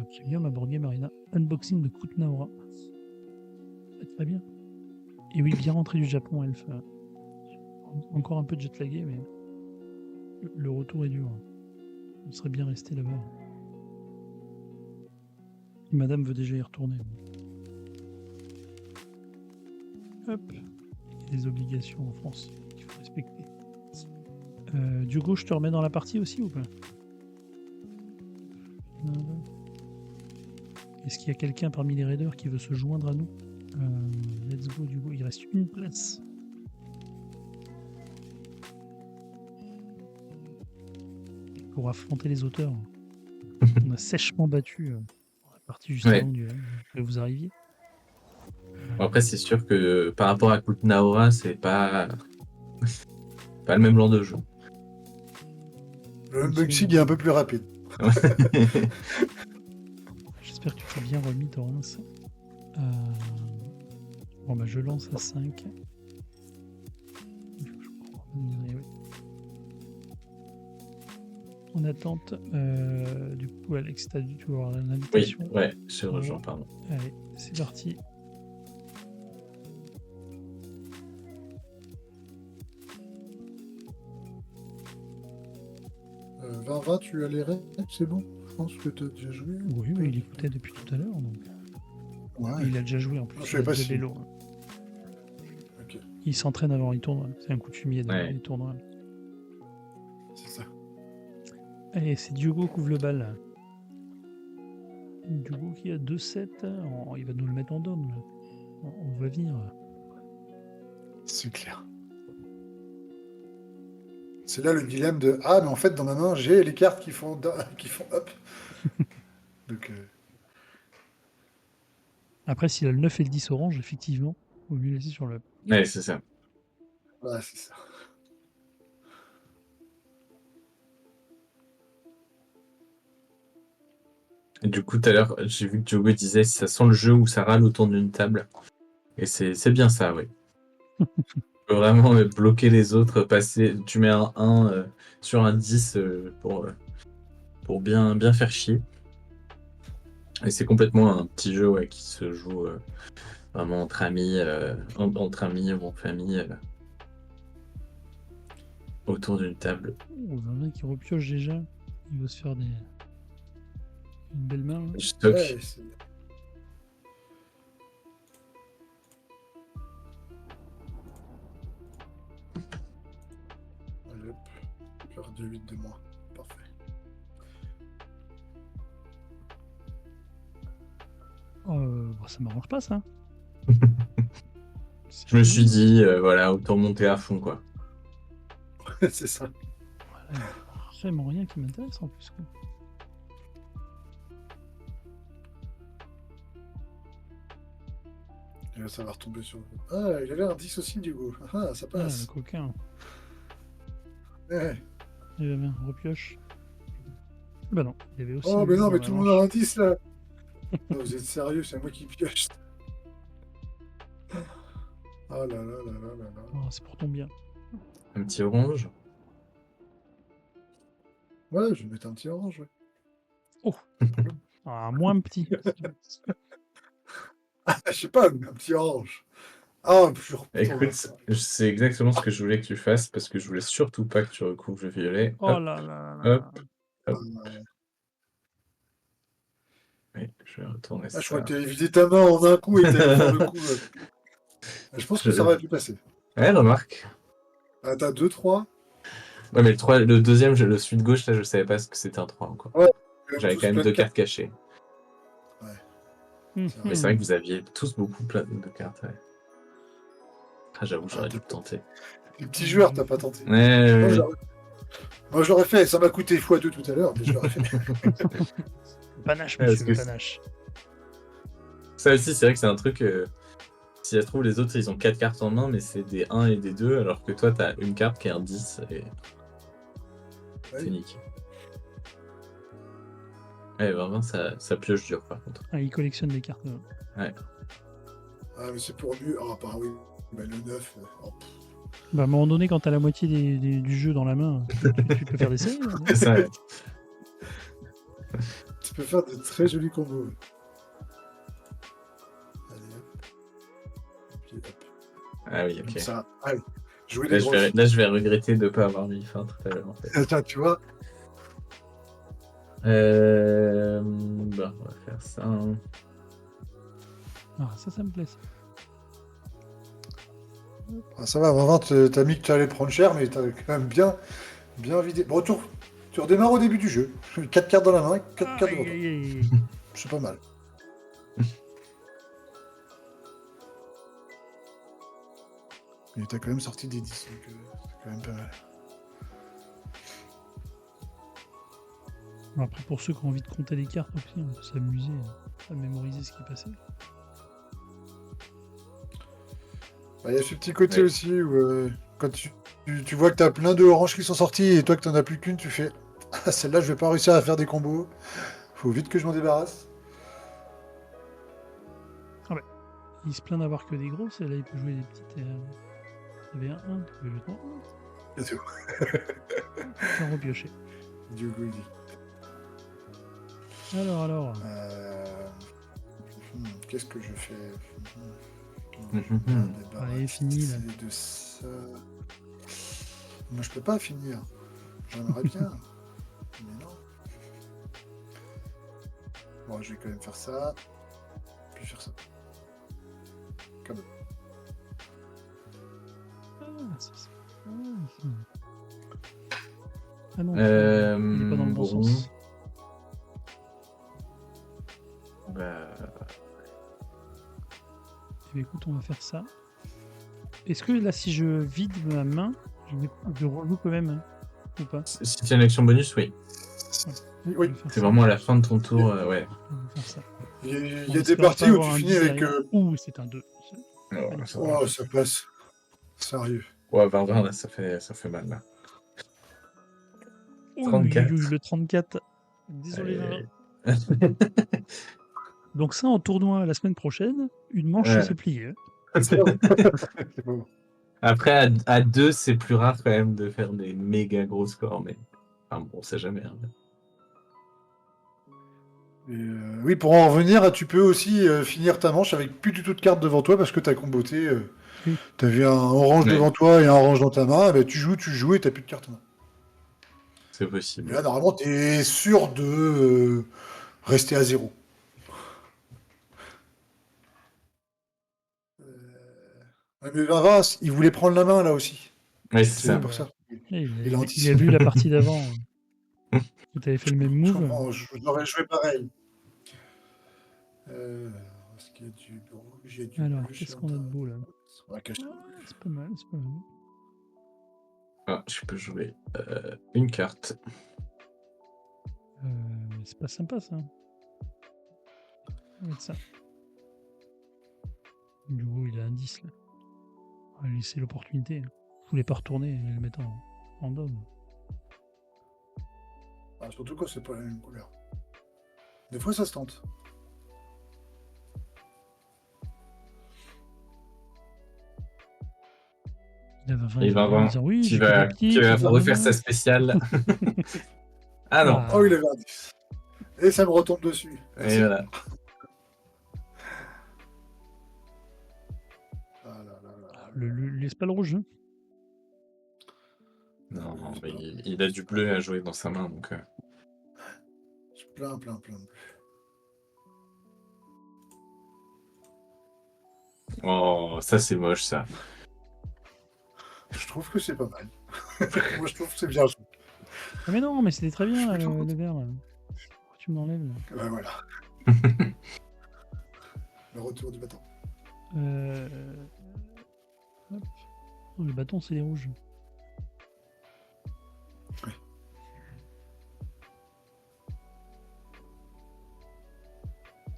Premium à Board Game Arena. Unboxing de Kutnaora. Très bien. Et oui, bien rentré du Japon, Elf. Encore un peu de jet lagué, mais le retour est dur. On serait bien resté là-bas. Madame veut déjà y retourner. Hop. Il y a des obligations en France qu'il faut respecter. Diogo, je te remets dans la partie aussi ou pas? Est-ce qu'il y a quelqu'un parmi les raiders qui veut se joindre à nous? Let's go, Diogo. Il reste une place. Pour affronter les auteurs. On a sèchement battu la partie juste avant que vous arriviez. Bon, après, c'est sûr que par rapport à Kutnaora, c'est pas le même genre de jeu. Le unboxing est un peu plus rapide. J'espère que tu t'es bien remis, Torrance. Bon, bah, je lance à 5. En attente, du coup, Alex, tu as dû avoir l'invitation. Oui, ouais, je rejoins, pardon. Allez, c'est parti. Vingt, tu as les règles, c'est bon? Je pense que tu as déjà joué. Oui, il écoutait depuis tout à l'heure. Donc... Ouais. Et il a déjà joué en plus. Je savais pas si... vélo. Okay. Il s'entraîne avant les tournois. C'est un coutumier des tournois. C'est ça. Allez, c'est Diogo qui ouvre le bal. Diogo qui a 2-7. Il va nous le mettre en dôme. On va venir. C'est clair. C'est là le dilemme de « Ah, mais en fait, dans ma main, j'ai les cartes qui font hop ». Donc, Après, s'il a le 9 et le 10 orange, effectivement, il vaut mieux laisser sur le... Ouais, c'est ça. Ouais, c'est ça. Et du coup, tout à l'heure, j'ai vu que Diogo disait ça sent le jeu où ça râle autour d'une table. Et c'est bien ça, oui. Tu peux vraiment bloquer les autres, passer. Tu mets un 1 sur un 10 pour bien faire chier. Et c'est complètement un petit jeu qui se joue vraiment entre amis ou en famille autour d'une table. On a un qui repioche déjà. Il va se faire une belle main. Là. Stock. Ouais, allez, hop. Faire 2-8 de moins. Parfait. Ça m'arrange pas, ça. Je me suis dit, autant monter à fond, quoi. C'est ça. Voilà, vraiment rien qui m'intéresse en plus. Quoi. Et là, ça va retomber sur... Ah, il avait un 10 aussi, du coup. Ah, ça Ah, passe. le coquin. Ouais. Il va bien, repioche. Bah non, il y avait aussi... Oh, mais non, mais tout le monde a un 10, là. Non, vous êtes sérieux, c'est moi qui pioche. Ah là là là là là là. Oh, c'est pour ton bien. Un petit orange. Ouais, je vais mettre un petit orange, ouais. Oh. Moins petit. Je sais pas, un petit orange. Ah, pur. Écoute, c'est exactement ce que je voulais que tu fasses parce que je voulais surtout pas que tu recouvres le violet. Oh là là là. Hop. Oui, je vais retourner ça. Je crois que tu avais vidé ta main en un coup et t'avais fait le coup. Je pense que ça aurait pu passer. Ouais, remarque. Ah, t'as 2, 3. Ouais, mais le deuxième, le celui de gauche, là, je savais pas ce que c'était un 3 encore. Ouais, j'avais quand même 2 cartes cachées. Ouais. Mais c'est vrai que vous aviez tous beaucoup plein de cartes. Ouais. Ah, j'avoue, j'aurais dû le tenter. Les petits joueurs, t'as pas tenté. Ouais, Moi, ouais. je l'aurais fait. Ça m'a coûté x2 tout à l'heure, mais je l'aurais fait. Panache, Ouais, parce monsieur, que panache. ça aussi, c'est vrai que c'est un truc. Si ça se trouve, les autres, ils ont 4 cartes en main, mais c'est des 1 et des 2, alors que toi, t'as une carte qui est un 10 et c'est Ouais. niqué. Ouais, 20, ça pioche dur, par contre. Ah, il collectionne des cartes. Ah, mais c'est pour mieux. Ah, bah oui. Bah, le 9. Bah, à un moment donné, quand t'as la moitié du jeu dans la main, tu peux faire des séries. Là, non C'est ça. Tu peux faire de très jolis combos. Allez, hop. Et puis, hop. Ah oui, Comme ok. ça. Allez. Jouer Là, les grosses. je vais regretter de ne pas avoir mis fin tout à l'heure, en fait. Attends, tu vois. Bon, on va faire ça. Hein. Ah, ça me plaît. Ça. Ah, ça va, vraiment, t'as mis que tu allais prendre cher, mais t'as quand même bien vidé. Bon, tu redémarres au début du jeu. 4 cartes dans la main, 4 cartes devant toi. Aïe, aïe, aïe. C'est pas mal. Mais t'as quand même sorti des 10, donc c'est quand même pas mal. Après, pour ceux qui ont envie de compter les cartes aussi, on peut s'amuser à mémoriser ce qui est passé. Bah, y a ce petit côté Ouais. aussi où quand tu vois que t'as plein de oranges qui sont sortis et toi que t'en as plus qu'une, tu fais ah, celle-là, je vais pas réussir à faire des combos. Faut vite que je m'en débarrasse. Il se plaint d'avoir que des grosses, et là, il peut jouer des petites. Il y avait un 1, tu peux jouer 3. Et tout. Sans repiocher. Du coup, il dit. Alors. Qu'est-ce que je fais Allez, fini, là. de ça. Moi, je peux pas finir. J'aimerais bien. Mais non. Bon, je vais quand même faire ça. Puis faire ça. Comme Ah, c'est ça. Ah non, il est pas dans le bon Bon. sens. Bah, Eh bien, écoute, on va faire ça. Est-ce que là, si je vide ma main, je rejoue quand même hein, ou pas? si tu as une action bonus, oui. oui. Je vais faire C'est ça. vraiment à la fin de ton tour, ouais. Je vais faire ça. Il y a En des espérant parties pas où avoir tu un finis 10 avec. derrière. Ouh, c'est un 2. Oh, ça va. Oh, ça passe. Sérieux. Ouais, 20, là, ça fait mal, là. Ouh, 34. le 34. Désolé, Aïe, Vincent. aïe, Donc ça, en tournoi la semaine prochaine, une manche, Ouais. c'est plié. Hein. C'est bon. Après, à 2, c'est plus rare quand même de faire des méga gros scores, mais enfin, bon, on sait jamais. Hein. Et, oui, pour en revenir, tu peux aussi finir ta manche avec plus du tout de cartes devant toi parce que t'as comboté. Oui. T'avais un orange Ouais. devant toi et un orange dans ta main. Ben, tu joues et t'as plus de cartes en main. C'est Et possible. là, normalement, t'es sûr de rester à 0. Mais Vince, il voulait prendre la main là aussi. Ouais, c'est C'est ça. pour ça. Et Il il a anticipe. vu la partie d'avant. Où tu avais fait le même Je move. comprends, j'aurais joué pareil. Est-ce qu'il y a du rouge, il y a du Alors, bleu, qu'est-ce qu'on a de beau là? On va cacher. C'est pas mal, c'est pas mal. Ah, je peux jouer une carte. Mais c'est pas sympa ça. On va mettre ça. Du coup, il a un 10 là. On va lui laisser l'opportunité. Je voulais pas retourner et le mettre en random. Ah, surtout quand c'est pas la même couleur. Des fois, ça se tente. Et 20, disant, oui, qui j'ai que va, des petits, qui va ça refaire va. sa spéciale. Ah non. Oh, il avait un 10. Et ça me retombe dessus. Merci. Et voilà. Ah là là là. Laisse pas le rouge. Hein. Non, mais il a du bleu à jouer dans sa main, donc. Plein de bleu. Oh, ça c'est moche, ça. Je trouve que c'est pas mal. Moi, je trouve que c'est bien joué. Ah mais non, mais c'était très bien là, le vert. Là. Pourquoi tu me l'enlèves là? Ben voilà. Le retour du bâton. Hop. Oh, le bâton, c'est les rouges. Ouais.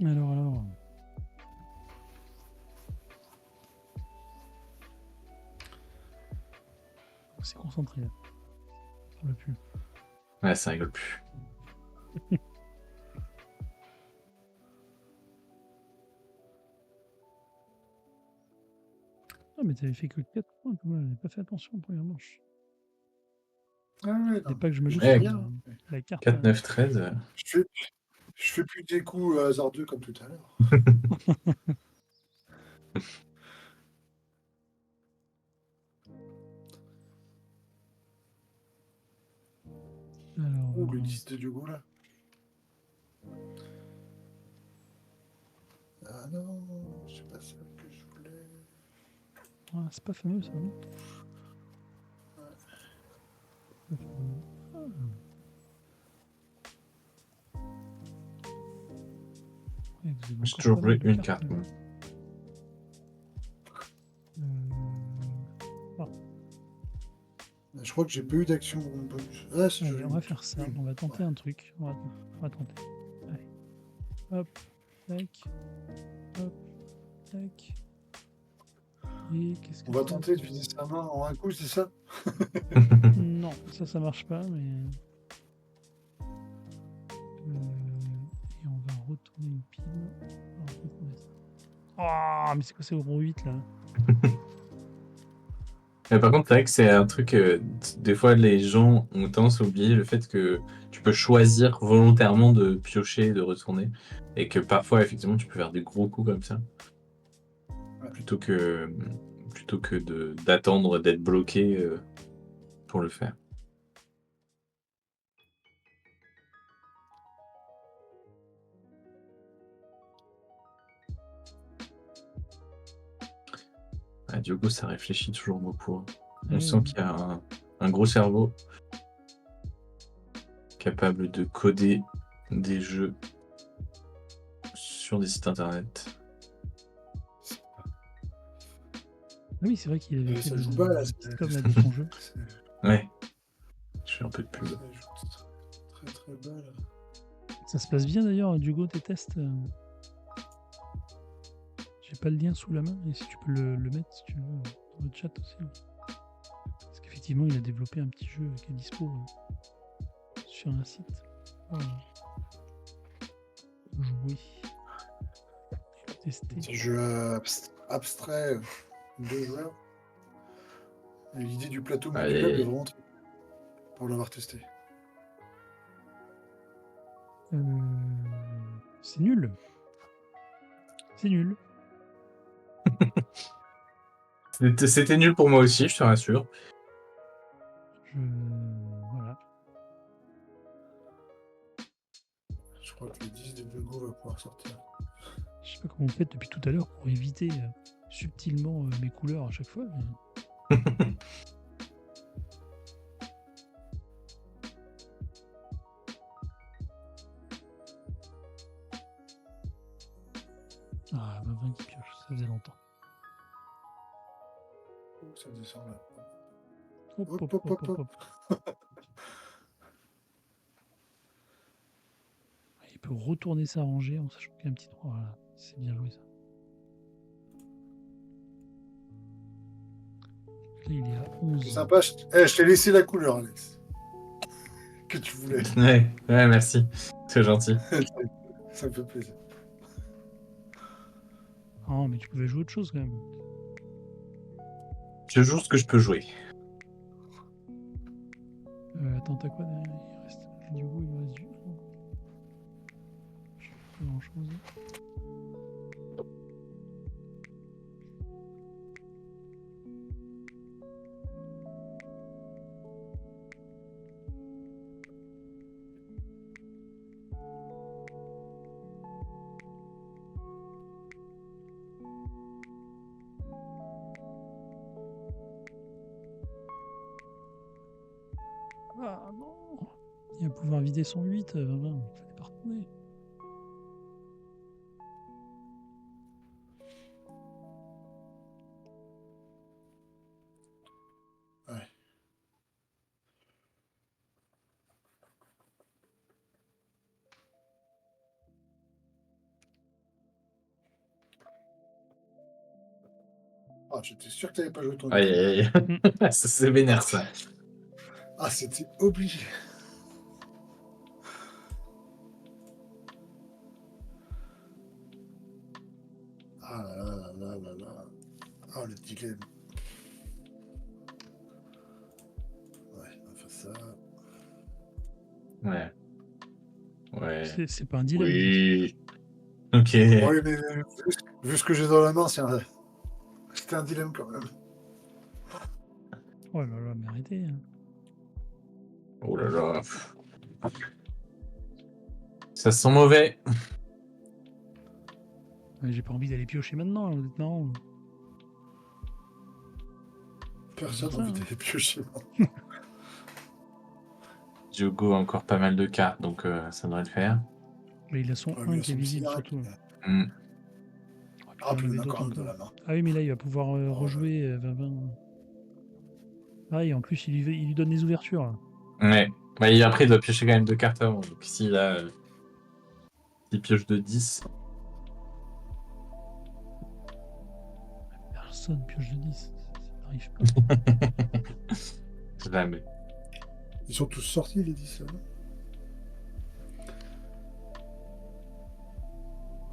Alors. On s'est concentré là. Ça parle plus. Ouais, ça rigole plus. Ah, mais t'avais fait que 4 points, quand même. J'avais pas fait attention en première manche. Ah ouais, C'était non, pas que je me je loupe dis Ouais, rien. Hein. la carte. 4, 9, 13. Je fais plus des coups hasardeux comme tout à l'heure. Alors, Oh, le 10 de Diogo là. Ah non, c'est pas ça que je voulais. ah, c'est pas fameux ça, non? Pas fameux. Ah. Ouais, vous avez J'ai encore toujours pas joué mal de une cartes, carte. là. moi. Je crois que j'ai pas eu d'action bonus. Ah, si, Allez, j'en ai on va une. faire ça. Une. On va tenter Ouais. un truc. On va tenter. Allez. Hop. Tac. Hop. Tac. Et qu'est-ce que On va ça tenter de vider sa main en un coup, c'est ça? Non, ça marche pas, mais. Et on va retourner une pile. On va retourner ça. Oh, mais c'est quoi ces euros 8 là? Mais par contre, c'est vrai que c'est un truc. Des fois, les gens ont tendance à oublier le fait que tu peux choisir volontairement de piocher, de retourner. Et que parfois, effectivement, tu peux faire des gros coups comme ça. Ouais. Plutôt que d'attendre d'être bloqué pour le faire. Ah, Diogo, ça réfléchit toujours beaucoup. Hein. On Ouais, sent qu'il y a un gros cerveau capable de coder des jeux sur des sites internet. Ah oui, c'est vrai qu'il avait fait Ça des, joue pas là. des petites coms là de son jeu. Ouais, je fais un peu de pub. Ça joue très très bas là. Ça se passe bien d'ailleurs, Dugo, tes tests. J'ai pas le lien sous la main, et si tu peux le mettre si tu veux, dans le chat aussi. Parce qu'effectivement, il a développé un petit jeu qui est dispo sur un site. Jouer. Tester. C'est un jeu abstrait, 2 joueurs. Et l'idée du plateau modulable est Allez. vraiment très pour l'avoir testé. C'est nul. C'est nul. C'était nul pour moi aussi, je te rassure. Voilà. Je crois que le 10 de Diogo va pouvoir sortir. Je sais pas comment vous faites depuis tout à l'heure pour éviter subtilement mes couleurs à chaque fois. Mais... Ah, 20 qui pioche, ça faisait longtemps. Oh, ça descend là. Hop. Il peut retourner sa rangée en sachant qu'il y a un petit 3. Voilà. C'est bien joué ça. Là, il est à 11. C'est sympa. Je t'ai laissé la couleur, Alex. Que tu voulais. Ouais, merci. C'est gentil. Ça me fait plaisir. Ah, mais tu pouvais jouer autre chose quand même. Je joue ce que je peux jouer. Attends, t'as quoi derrière? Il reste du coup, il reste du. Je sais pas grand chose. Ah non! Il va pouvoir vider son 8, voilà. Il fallait pas retourner. Ah, j'étais sûr que t'avais pas joué ton Aïe, item. aïe, aïe. Ça, c'est vénère, ça. Ah, c'était obligé. Ah là là là là là là. Ah, le dilemme. Ouais, enfin ça. Ouais. Ouais. C'est pas un dilemme. Oui. Ok. Ouais, mais vu ce que j'ai dans la main, c'était un dilemme quand même. Oh là là, mais arrêtez. Hein. Oh là là. Ça sent mauvais. J'ai pas envie d'aller piocher maintenant, là, vous êtes marrant. Personne n'a ça, envie hein. d'aller piocher. Diogo a encore pas mal de cartes, donc ça devrait le faire. Mais il a son Ouais, 1 mais qui est son petit visible Irak, surtout. Hmm. Oh, puis Ah, il en puis il y avait en a d'autres quand même dans encore. la main. Ah oui, mais là, il va pouvoir Oh là rejouer 20. Ah, et en plus, il lui donne des ouvertures. Là. Ouais. Bah, et après, il doit piocher quand même 2 cartes avant. Donc ici, là, il pioche de 10. Personne pioche de 10. Ça n'arrive pas. Jamais. Ils sont tous sortis, les 10 là.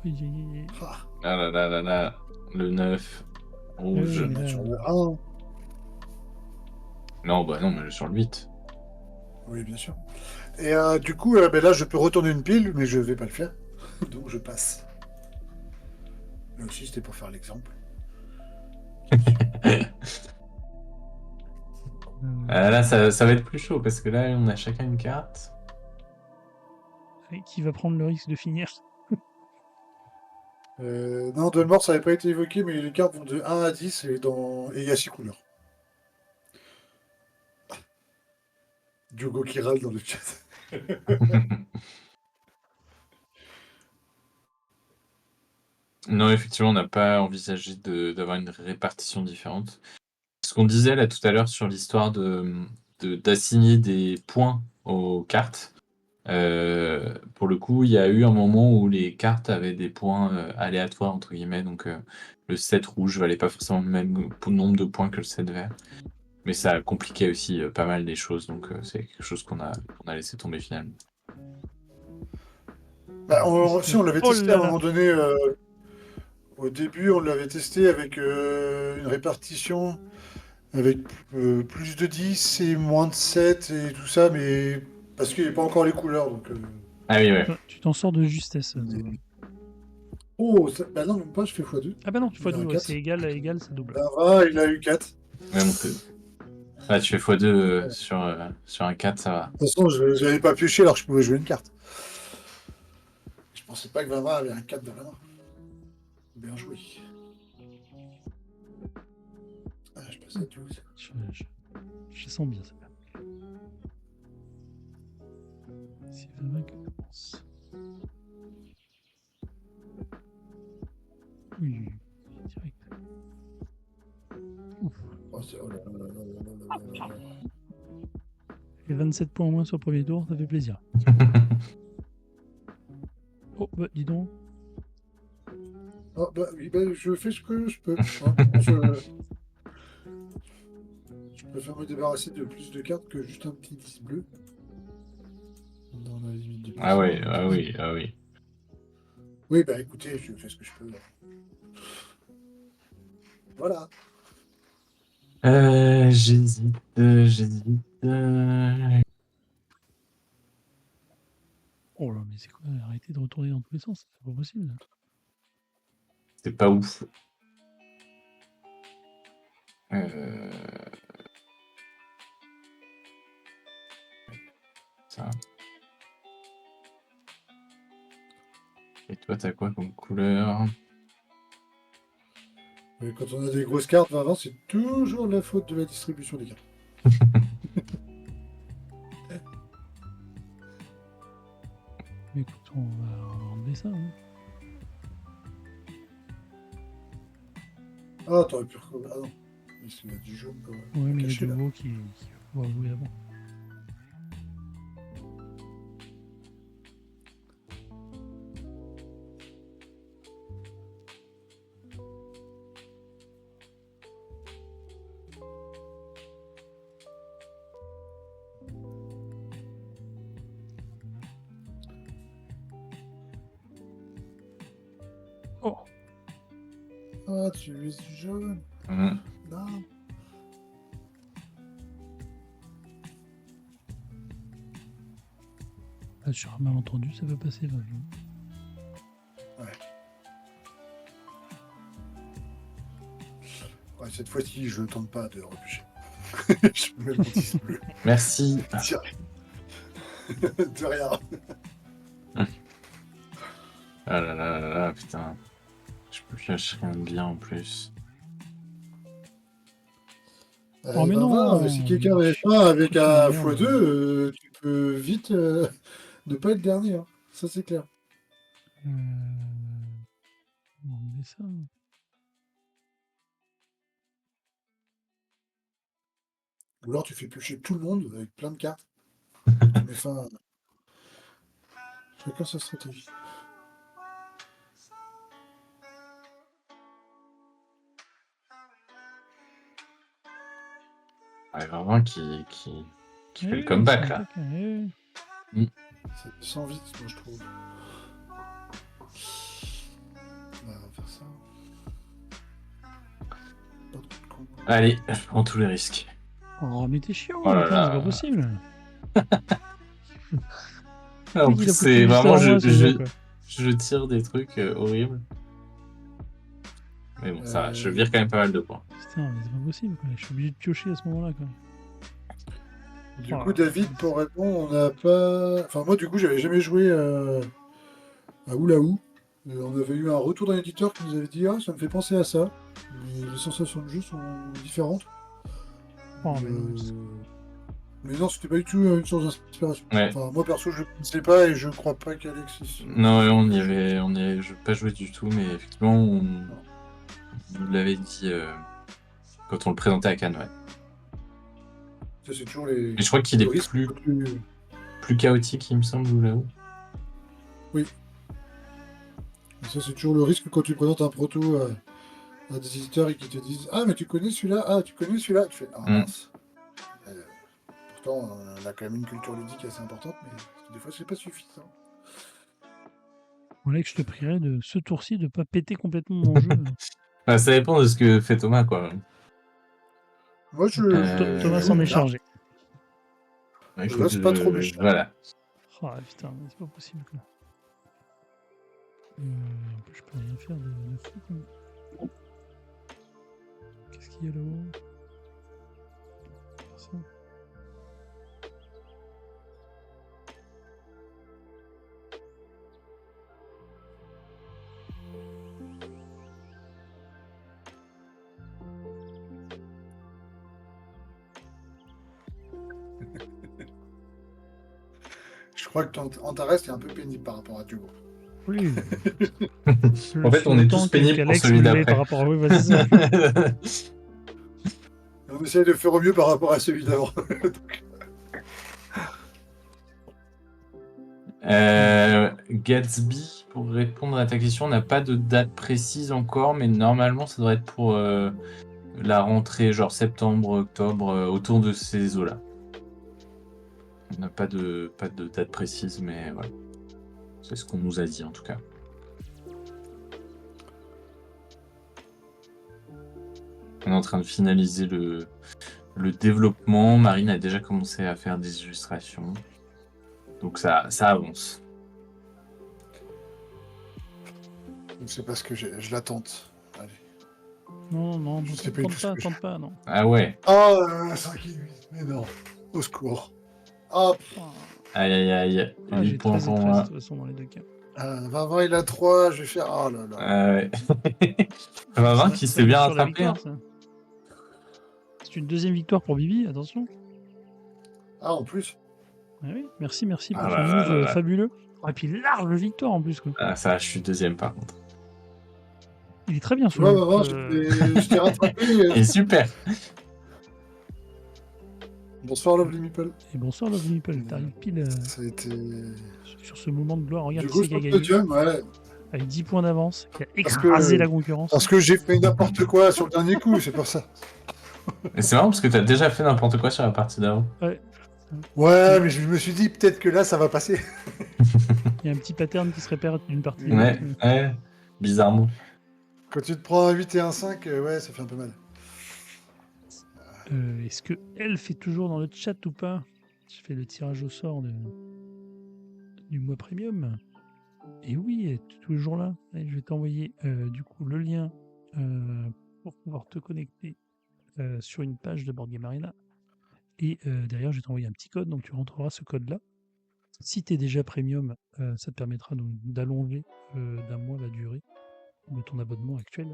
Oui, oui. Ah, Ah là là là là. Le 9. Oui, Rouge. je vais mais mettre là, sur le 1. Non, bah non, mais sur le 8. Oui, bien sûr. Et du coup, ben là, je peux retourner une pile, mais je vais pas le faire. Donc je passe. Là aussi, c'était pour faire l'exemple. Ah, là, ça va être plus chaud parce que là, on a chacun une carte. qui va prendre le risque de finir? Non, Dolmore, ça n'avait pas été évoqué, mais les cartes vont de 1 à 10 et il y a 6 couleurs. Diogo qui râle dans le chat. Non, effectivement, on n'a pas envisagé d'avoir une répartition différente. Ce qu'on disait là tout à l'heure sur l'histoire d'assigner des points aux cartes, pour le coup, il y a eu un moment où les cartes avaient des points aléatoires, entre guillemets, donc le 7 rouge valait pas forcément le même nombre de points que le 7 vert. Mais ça compliquait aussi pas mal des choses, donc c'est quelque chose qu'on a laissé tomber finalement. Bah, Qu'est-ce si, que- on l'avait Oh testé à là un là! moment donné. Au début, on l'avait testé avec une répartition avec plus de 10 et moins de 7 et tout ça, mais parce qu'il n'y a pas encore les couleurs. Donc, Ah oui, ouais. Tu t'en sors de justesse. mais- Oh, bah non, même pas, je fais x2. Ah bah non, Il a un x2, ouais, 4. c'est égal, égal, ça double. Il a eu 4. Ouais, donc, là, tu fais x2 sur un 4, ça va. De toute façon, je n'avais pas pioché alors que je pouvais jouer une carte. Je pensais pas que Vava avait un 4 dans la main. Bien joué. Ah, je passe à 12. Je sens bien ça. C'est vraiment que commence. Oui, direct. Ouf. Oh, oh là là là là là là là là. Et 27 points en moins sur le premier tour, ça fait plaisir. Oh, bah dis donc. Ah, bah oui, bah, je fais ce que je peux. Hein. Je préfère me débarrasser de plus de cartes que juste un petit 10 bleu. Dans la limite du Ah possible. oui, ah oui, ah oui. Oui, bah écoutez, je fais ce que je peux. Voilà. J'hésite, j'hésite. Oh là, mais c'est quoi? Arrêtez de retourner dans tous les sens, c'est pas possible. C'est pas ouf. Euh, Ça. Et toi, t'as quoi comme couleur? Mais quand on a des grosses cartes, Vincent, c'est toujours la faute de la distribution des cartes. Mais écoute, on va enlever ça. Hein. Ah, t'aurais pu. Ah non. Il y a du jaune Ouais, mais il y a caché là. Diogo qui va jouer avant. Oh, Ah, tu es jaune. Mhm. Là. sur un malentendu, ça peut passer. Ouais, cette fois-ci, je ne tente pas de repêcher. Je mets le 10 bleu. Merci. Tiens. De rien. Ah là là là là, putain. Je peux piocher rien de bien en plus. Oh, mais non, si quelqu'un mais avait faim avec un merde. x2, tu peux vite ne pas être dernier. Hein. Ça, c'est clair. On met ça. Ou alors, tu fais piocher tout le monde avec plein de cartes. Tu mets fin. Chacun sa stratégie. Ouais, vraiment qui fait le comeback là. Ça descend vite, moi, je trouve. On va faire ça. Pas trop de con. Allez, je prends tous les risques. Oh, mais t'es chiant, Oh là attends, là. c'est pas possible. En Oui, plus, il a c'est pris vraiment, juste avant moi, celui-là, quoi. je tire des trucs horribles. Mais bon, ça va, je vire quand même pas mal de points. Putain, mais c'est pas possible, quoi. Je suis obligé de piocher à ce moment-là, quoi. Du Oh coup, là. David, pour répondre, on n'a pas. Enfin, moi, du coup, j'avais jamais joué à Oulaou. On avait eu un retour d'un éditeur qui nous avait dit: Ah, ça me fait penser à ça. Mais les sensations de jeu sont différentes. Oh, mais non, Mais non, c'était pas du tout une source d'inspiration. Ouais. Enfin, moi, perso, je ne sais pas et je crois pas qu'Alexis. Non, on y avait je pas joué du tout, mais effectivement, on nous l'avait dit quand on le présentait à Cannes, ouais. Ça, c'est toujours les. Et je crois qu'il le est risque plus chaotique, il me semble, là-haut. Oui. Et ça, c'est toujours le risque quand tu présentes un proto à des éditeurs et qu'ils te disent: Ah, mais tu connais celui-là, ah, tu connais celui-là. Tu fais: Ah, mince. Pourtant, on a quand même une culture ludique assez importante, mais des fois, c'est pas suffisant. Voilà que je te prierais de ce tour-ci de pas péter complètement mon jeu. Bah, ça dépend de ce que fait Thomas, quoi. Moi, je Thomas joue s'en est bien. chargé. Bah, Je écoute, laisse pas trop méchant. voilà. Oh putain, mais c'est pas possible, quoi. En plus, je peux rien faire de fou, quoi. Qu'est-ce qu'il y a là-haut? Ça. Je crois que Antares est un peu pénible par rapport à Diogo. Oui. En fait, on est tous pénibles pour celui d'après. Par rapport à... Oui, bah, c'est ça. On essaie de faire au mieux par rapport à celui d'avant. Gatsby, pour répondre à ta question, on n'a pas de date précise encore, mais normalement, ça devrait être pour la rentrée, genre septembre, octobre, autour de ces eaux-là. On n'a pas de date précise, mais voilà. C'est ce qu'on nous a dit en tout cas. On est en train de finaliser le développement. Marine a déjà commencé à faire des illustrations. Donc ça avance. C'est parce que je la tente. Allez. Non, Je sais pas du tout ce que tente pas, non. Ah ouais. Oh, 5 et 8. Mais non. Au secours. Hop. Aïe. 8 J'ai points 13 et pour 13 de moi. toute façon dans les deux cas. 20, il a 3. Je vais faire. Oh là là. Ah ouais. 20 qui Ça s'est joue bien sur la rattrapé. Hein. victoire, ça. C'est une deuxième victoire pour Bibi, attention. Ah, en plus. Ah oui, merci pour Ah son là move là. fabuleux. Et puis large victoire en plus, quoi. Ah, ça, je suis deuxième par contre. Il est très bien Tu ce vois, move. je t'ai rattrapé. Et super. Bonsoir, Lovely Meeple. Et bonsoir Love Nipple, t'arrives pile Ça a été. sur ce moment de gloire. Regarde Du qui coup, c'est qui a sur le gagné. podium, ouais. Avec 10 points d'avance, qui a Parce écrasé que- la concurrence. Parce que j'ai fait n'importe quoi sur le dernier coup, c'est pour ça. Et c'est marrant parce que t'as déjà fait n'importe quoi sur la partie d'avant. Ouais, mais je me suis dit peut-être que là, ça va passer. Il y a un petit pattern qui se répète d'une partie. Ouais. bizarrement. Quand tu te prends un 8 et un 5, ouais, ça fait un peu mal. Est-ce que Elf est toujours dans le chat ou pas? Je fais le tirage au sort du mois premium. Et oui, elle est toujours là. Allez, je vais t'envoyer du coup le lien pour pouvoir te connecter sur une page de Board Game Arena. Et derrière, je vais t'envoyer un petit code, donc tu rentreras ce code-là. Si tu es déjà premium, ça te permettra d'allonger d'un mois la durée de ton abonnement actuel.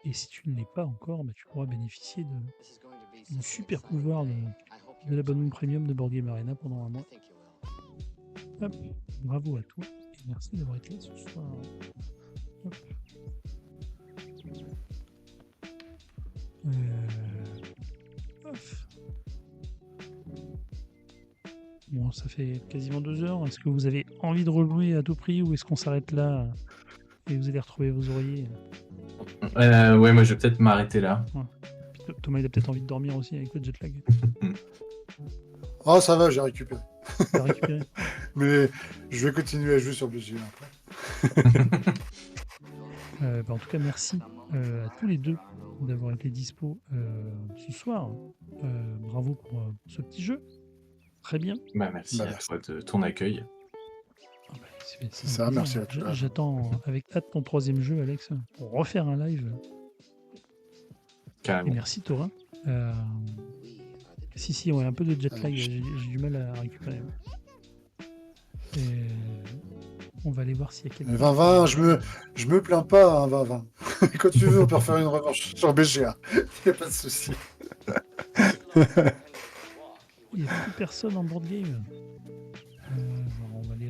Et si tu ne l'es pas encore, bah, tu pourras bénéficier du super pouvoir de l'abonnement premium de Board Game Arena pendant un mois. Hop, bravo à toi et merci d'avoir été là ce soir. Hop. Ouf. Bon, ça fait quasiment 2 heures. Est-ce que vous avez envie de rejouer à tout prix ou est-ce qu'on s'arrête là et vous allez retrouver vos oreillers? Ouais, moi je vais peut-être m'arrêter là. Puis Thomas, il a peut-être envie de dormir aussi avec le jet lag. Oh, ça va, j'ai récupéré. T'as récupéré? Mais je vais continuer à jouer sur BGA après. En tout cas, merci à tous les deux d'avoir été dispo ce soir. Bravo pour ce petit jeu. Très bien. Bah, merci Bah, à merci. toi de ton accueil. Ah bah, c'est C'est un ça, plaisir. merci à toi. J'attends avec hâte ton 3e jeu, Alex, pour refaire un live. Et Carrément. merci, Thorin. Si, ouais, un peu de jet lag, j'ai du mal à récupérer. Et on va aller voir s'il y a quelqu'un. 20-20, je me plains pas, hein, 20-20. Quand tu veux, on peut refaire une revanche sur BGA. Il n'y a pas de souci. Il n'y a plus personne en board game. On va aller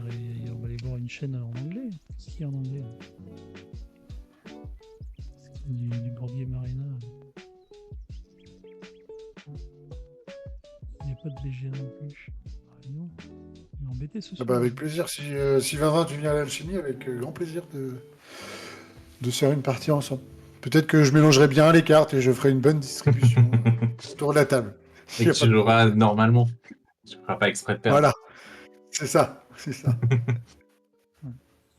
voir une chaîne en anglais. Qu'est-ce qu'il y a en anglais là? Du board game arena. Il n'y a pas de BGA non plus. Ah, non. On est embêté ce soir. Avec plaisir. Si 20-20, tu viens à l'alchimie, avec grand plaisir de se faire une partie ensemble. Peut-être que je mélangerai bien les cartes et je ferai une bonne distribution autour de la table. Et que tu l'auras normalement. Tu ne feras pas exprès de perdre. Voilà. C'est ça. C'est ça.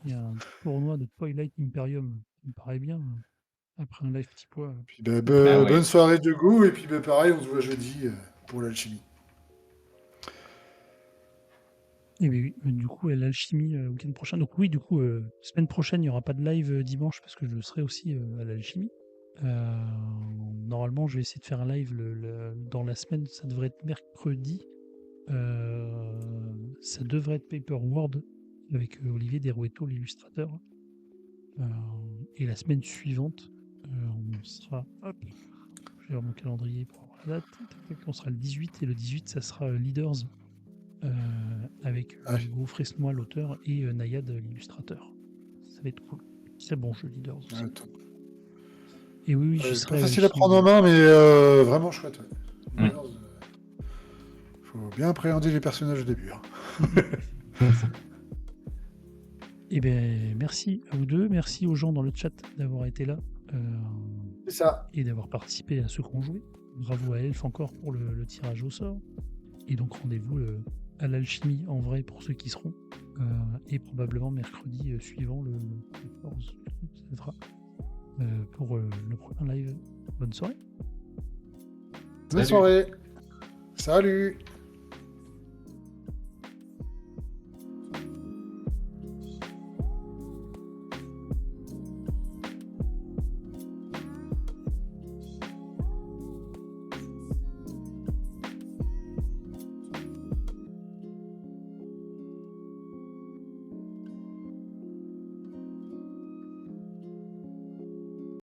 Il y a un tournoi de Twilight Imperium qui me paraît bien. Après un live petit pois. Puis, ouais. bonne soirée de goût. Et puis pareil, on se voit jeudi pour l'alchimie. Et oui, du coup, l'alchimie week-end prochain. Donc oui, du coup, semaine prochaine, il n'y aura pas de live dimanche parce que je serai aussi à l'alchimie. Normalement, je vais essayer de faire un live dans la semaine. Ça devrait être mercredi. Ça devrait être Paper World avec Olivier Derueto, l'illustrateur. Et la semaine suivante, on sera... Hop, je vais voir mon calendrier pour avoir la date. On sera le 18 et le 18, ça sera Leaders avec Hugo Fresnoy, l'auteur, et Nayad, l'illustrateur. Ça va être cool. C'est bon jeu, Leaders aussi. Et oui, je serai... Pas facile à prendre en main, mais vraiment chouette. Ouais. Faut bien appréhender les personnages au début. Hein. Eh bien, merci à vous deux. Merci aux gens dans le chat d'avoir été là. C'est ça. Et d'avoir participé à ce qu'on jouait. Bravo à Elf encore pour le tirage au sort. Et donc rendez-vous à l'alchimie en vrai pour ceux qui seront. Et probablement mercredi suivant le 14, ça sera, pour le prochain live. Bonne soirée. Bonne soirée. Salut.